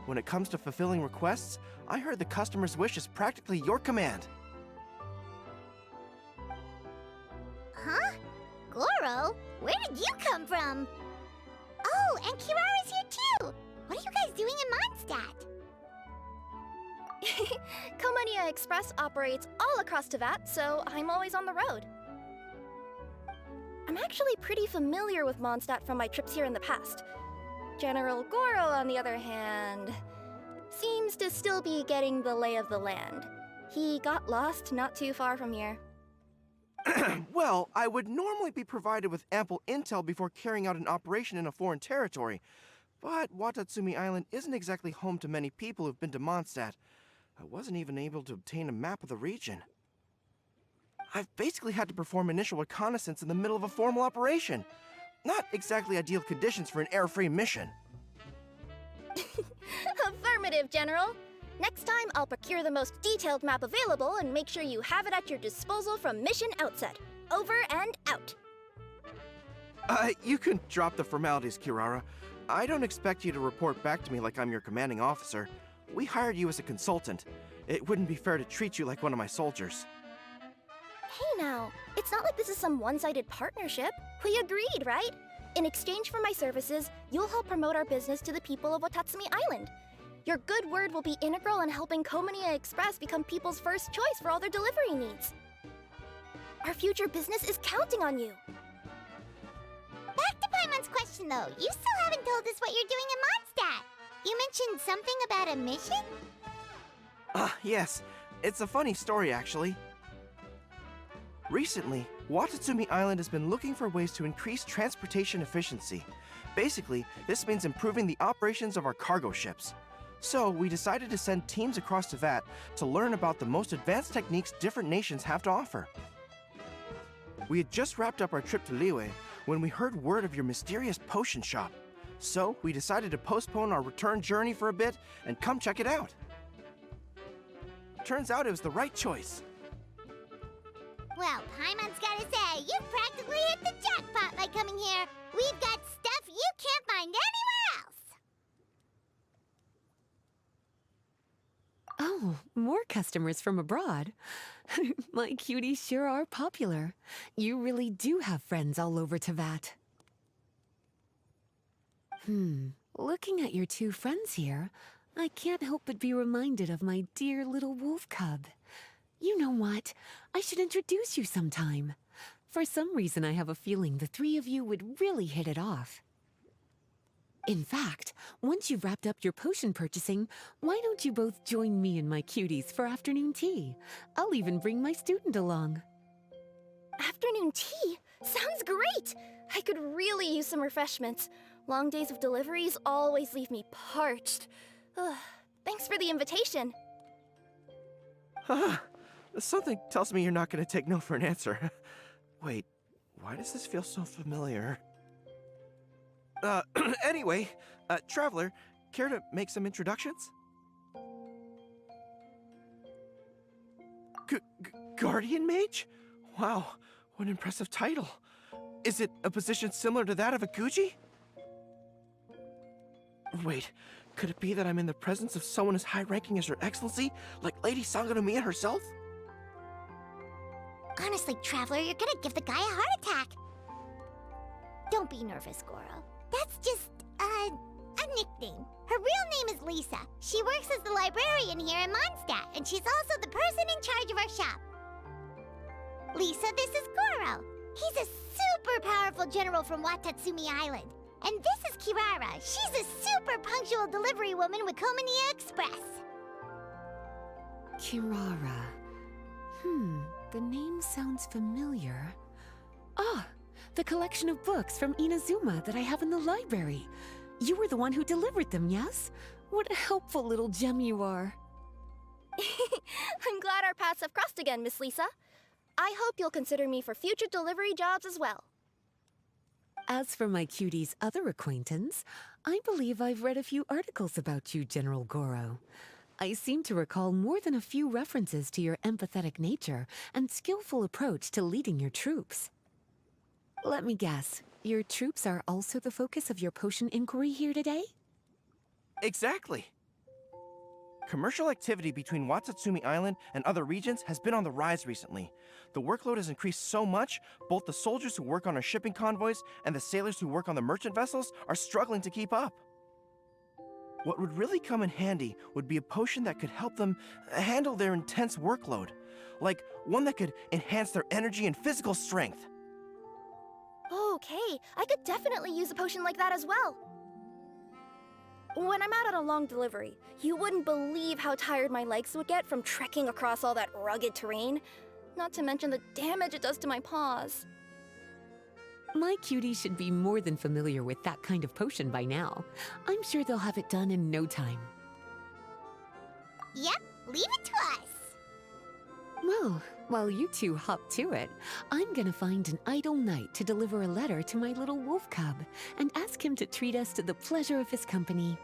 When it comes to fulfilling requests, I heard the customer's wish is practically your command. Huh? Goro? Where did you come from? Oh, and Kirara's here too! What are you guys doing in Mondstadt? Komania Express operates all across Teyvat, so I'm always on the road. I'm actually pretty familiar with Mondstadt from my trips here in the past. General Goro, on the other hand, seems to still be getting the lay of the land. He got lost not too far from here. Well, I would normally be provided with ample intel before carrying out an operation in a foreign territory, but Watatsumi Island isn't exactly home to many people who've been to Mondstadt. I wasn't even able to obtain a map of the region. I've basically had to perform initial reconnaissance in the middle of a formal operation. Not exactly ideal conditions for an air-free mission. Affirmative, General. Next time, I'll procure the most detailed map available and make sure you have it at your disposal from mission outset. Over and out. You can drop the formalities, Kirara. I don't expect you to report back to me like I'm your commanding officer. We hired you as a consultant. It wouldn't be fair to treat you like one of my soldiers. Hey now, it's not like this is some one-sided partnership. We agreed, right? In exchange for my services, you'll help promote our business to the people of Watatsumi Island. Your good word will be integral in helping Komania Express become people's first choice for all their delivery needs. Our future business is counting on you. Back to Paimon's question though, you still haven't told us what you're doing in Mondstadt. You mentioned something about a mission? Yes. It's a funny story, actually. Recently, Watatsumi Island has been looking for ways to increase transportation efficiency. Basically, this means improving the operations of our cargo ships. So, we decided to send teams across to Vat to learn about the most advanced techniques different nations have to offer. We had just wrapped up our trip to Liyue when we heard word of your mysterious potion shop. So, we decided to postpone our return journey for a bit and come check it out. Turns out it was the right choice. Well, Paimon's gotta say, you practically hit the jackpot by coming here. We've got stuff you can't find anywhere else. Oh, more customers from abroad. My cuties sure are popular. You really do have friends all over Teyvat. Looking at your two friends here, I can't help but be reminded of my dear little wolf cub. You know what? I should introduce you sometime. For some reason, I have a feeling the three of you would really hit it off. In fact, once you've wrapped up your potion purchasing, why don't you both join me and my cuties for afternoon tea? I'll even bring my student along. Afternoon tea? Sounds great! I could really use some refreshments. Long days of deliveries always leave me parched. Thanks for the invitation. Something tells me you're not going to take no for an answer. Wait, why does this feel so familiar? Anyway, Traveler, care to make some introductions? Guardian Mage? Wow, what an impressive title. Is it a position similar to that of a Guji? Wait, could it be that I'm in the presence of someone as high-ranking as Her Excellency, like Lady Sangonomiya herself? Honestly, Traveler, you're gonna give the guy a heart attack. Don't be nervous, Goro. That's just, a nickname. Her real name is Lisa. She works as the librarian here in Mondstadt, and she's also the person in charge of our shop. Lisa, this is Goro. He's a super powerful general from Watatsumi Island. And this is Kirara. She's a super punctual delivery woman with Komania Express. Kirara. The name sounds familiar. Ah, the collection of books from Inazuma that I have in the library. You were the one who delivered them, yes? What a helpful little gem you are. I'm glad our paths have crossed again, Miss Lisa. I hope you'll consider me for future delivery jobs as well. As for my cutie's other acquaintance, I believe I've read a few articles about you, General Goro. I seem to recall more than a few references to your empathetic nature and skillful approach to leading your troops. Let me guess, your troops are also the focus of your potion inquiry here today? Exactly. Commercial activity between Watatsumi Island and other regions has been on the rise recently. The workload has increased so much, both the soldiers who work on our shipping convoys and the sailors who work on the merchant vessels are struggling to keep up. What would really come in handy would be a potion that could help them handle their intense workload. Like one that could enhance their energy and physical strength. Okay, I could definitely use a potion like that as well. When I'm out on a long delivery, you wouldn't believe how tired my legs would get from trekking across all that rugged terrain. Not to mention the damage it does to my paws. My cutie should be more than familiar with that kind of potion by now. I'm sure they'll have it done in no time. Yep, leave it to us. Well, while you two hop to it, I'm gonna find an idle knight to deliver a letter to my little wolf cub and ask him to treat us to the pleasure of his company.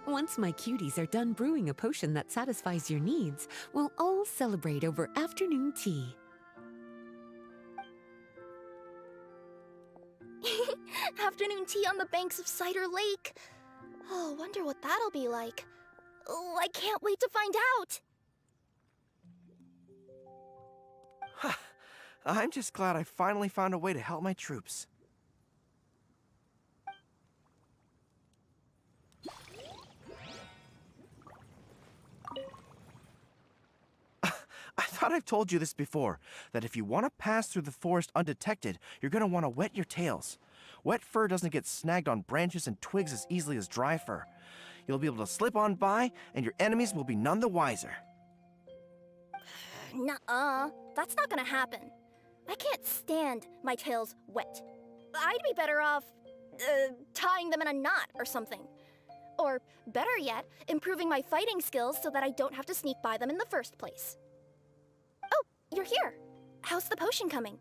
Once my cuties are done brewing a potion that satisfies your needs, we'll all celebrate over afternoon tea. Afternoon tea on the banks of Cider Lake. Oh, wonder what that'll be like. Oh, I can't wait to find out. I'm just glad I finally found a way to help my troops. I thought I've told you this before, that if you want to pass through the forest undetected, you're going to want to wet your tails. Wet fur doesn't get snagged on branches and twigs as easily as dry fur. You'll be able to slip on by, and your enemies will be none the wiser. Nuh-uh. That's not gonna happen. I can't stand my tails wet. I'd be better off, tying them in a knot or something. Or, better yet, improving my fighting skills so that I don't have to sneak by them in the first place. Oh, you're here. How's the potion coming?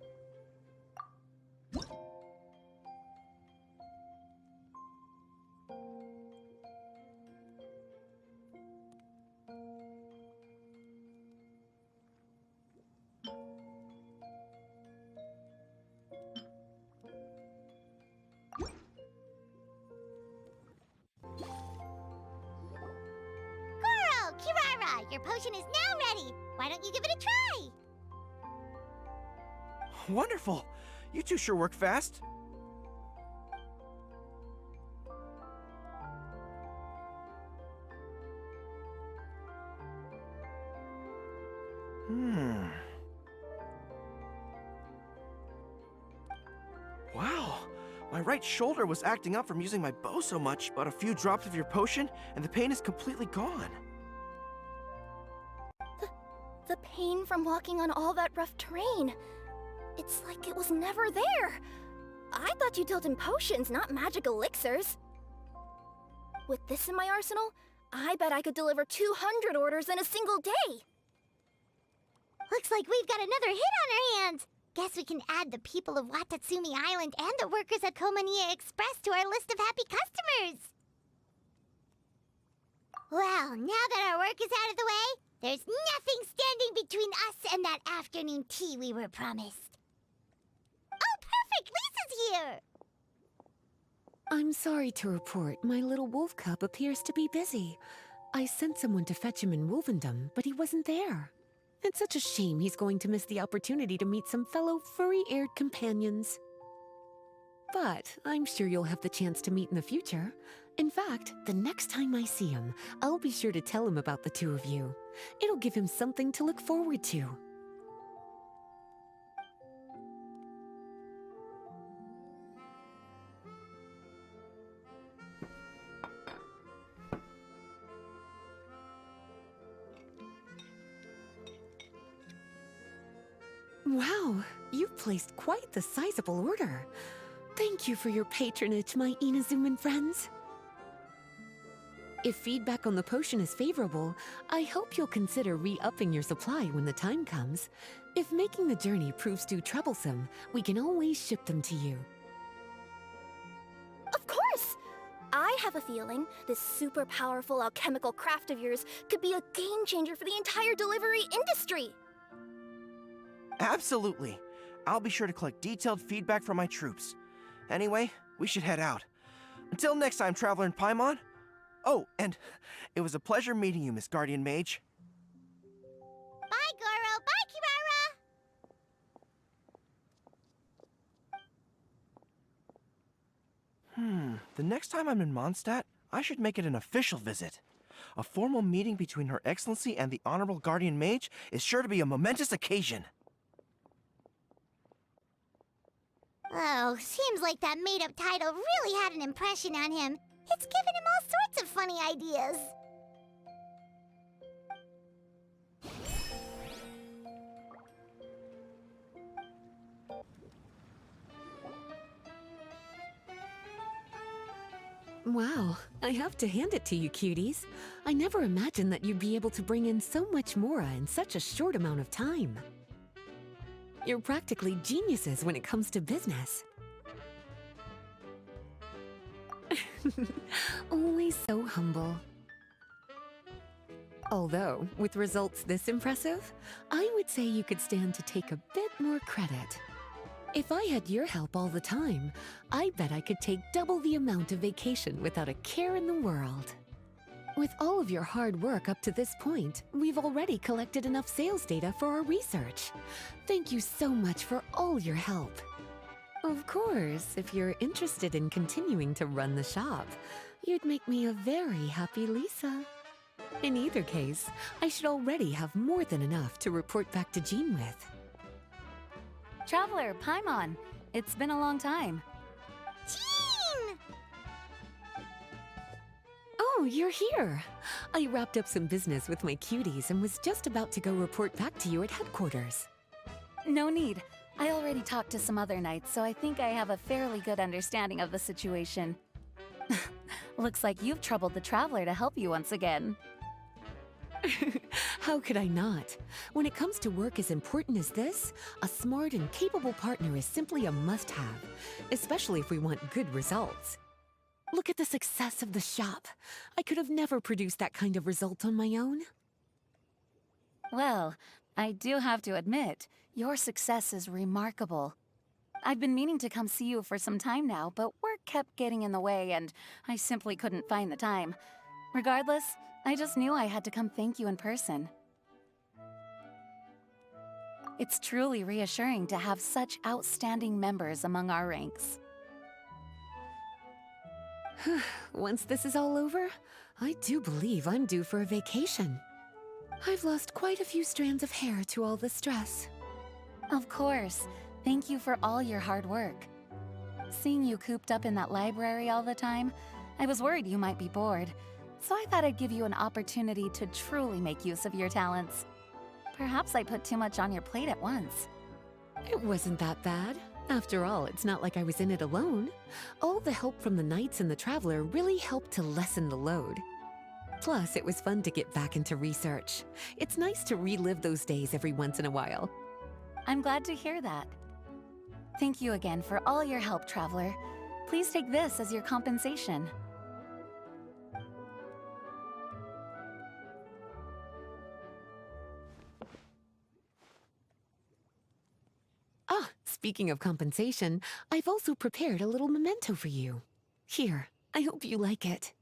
Goro, Kirara, your potion is now ready. Why don't you give it a try? Wonderful! You two sure work fast. Wow, my right shoulder was acting up from using my bow so much, but a few drops of your potion, and the pain is completely gone. The pain from walking on all that rough terrain. It's like it was never there. I thought you dealt in potions, not magic elixirs. With this in my arsenal, I bet I could deliver 200 orders in a single day. Looks like we've got another hit on our hands. Guess we can add the people of Watatsumi Island and the workers at Komania Express to our list of happy customers. Well, now that our work is out of the way, there's nothing standing between us and that afternoon tea we were promised. Oh, perfect! Lisa's here! I'm sorry to report, my little wolf cub appears to be busy. I sent someone to fetch him in Wolvendom, but he wasn't there. It's such a shame he's going to miss the opportunity to meet some fellow furry-aired companions. But I'm sure you'll have the chance to meet in the future. In fact, the next time I see him, I'll be sure to tell him about the two of you. It'll give him something to look forward to. Wow, you've placed quite the sizable order. Thank you for your patronage, my Inazuman friends. If feedback on the potion is favorable, I hope you'll consider re-upping your supply when the time comes. If making the journey proves too troublesome, we can always ship them to you. Of course! I have a feeling this super powerful alchemical craft of yours could be a game changer for the entire delivery industry. Absolutely. I'll be sure to collect detailed feedback from my troops. Anyway, we should head out. Until next time, Traveler in Paimon. Oh, and it was a pleasure meeting you, Miss Guardian Mage. Bye, Goro! Bye, Kirara! The next time I'm in Mondstadt, I should make it an official visit. A formal meeting between Her Excellency and the Honorable Guardian Mage is sure to be a momentous occasion. Oh, seems like that made-up title really had an impression on him. It's given him all sorts of funny ideas. Wow, I have to hand it to you, cuties. I never imagined that you'd be able to bring in so much Mora in such a short amount of time. You're practically geniuses when it comes to business. Always so humble. Although, with results this impressive, I would say you could stand to take a bit more credit. If I had your help all the time, I bet I could take double the amount of vacation without a care in the world. With all of your hard work up to this point, we've already collected enough sales data for our research. Thank you so much for all your help. Of course, if you're interested in continuing to run the shop, you'd make me a very happy Lisa. In either case, I should already have more than enough to report back to Jean with. Traveler, Paimon, it's been a long time. Jean! Oh, you're here. I wrapped up some business with my cuties and was just about to go report back to you at headquarters. No need. I already talked to some other knights, so I think I have a fairly good understanding of the situation. Looks like you've troubled the Traveler to help you once again. How could I not? When it comes to work as important as this, a smart and capable partner is simply a must-have, especially if we want good results. Look at the success of the shop. I could have never produced that kind of result on my own. Well, I do have to admit, your success is remarkable. I've been meaning to come see you for some time now, but work kept getting in the way and I simply couldn't find the time. Regardless, I just knew I had to come thank you in person. It's truly reassuring to have such outstanding members among our ranks. Once this is all over, I do believe I'm due for a vacation. I've lost quite a few strands of hair to all the stress. Of course. Thank you for all your hard work. Seeing you cooped up in that library all the time, I was worried you might be bored. So I thought I'd give you an opportunity to truly make use of your talents. Perhaps I put too much on your plate at once. It wasn't that bad. After all, it's not like I was in it alone. All the help from the Knights and the Traveler really helped to lessen the load. Plus, it was fun to get back into research. It's nice to relive those days every once in a while. I'm glad to hear that. Thank you again for all your help, Traveler. Please take this as your compensation. Ah, speaking of compensation, I've also prepared a little memento for you. Here, I hope you like it.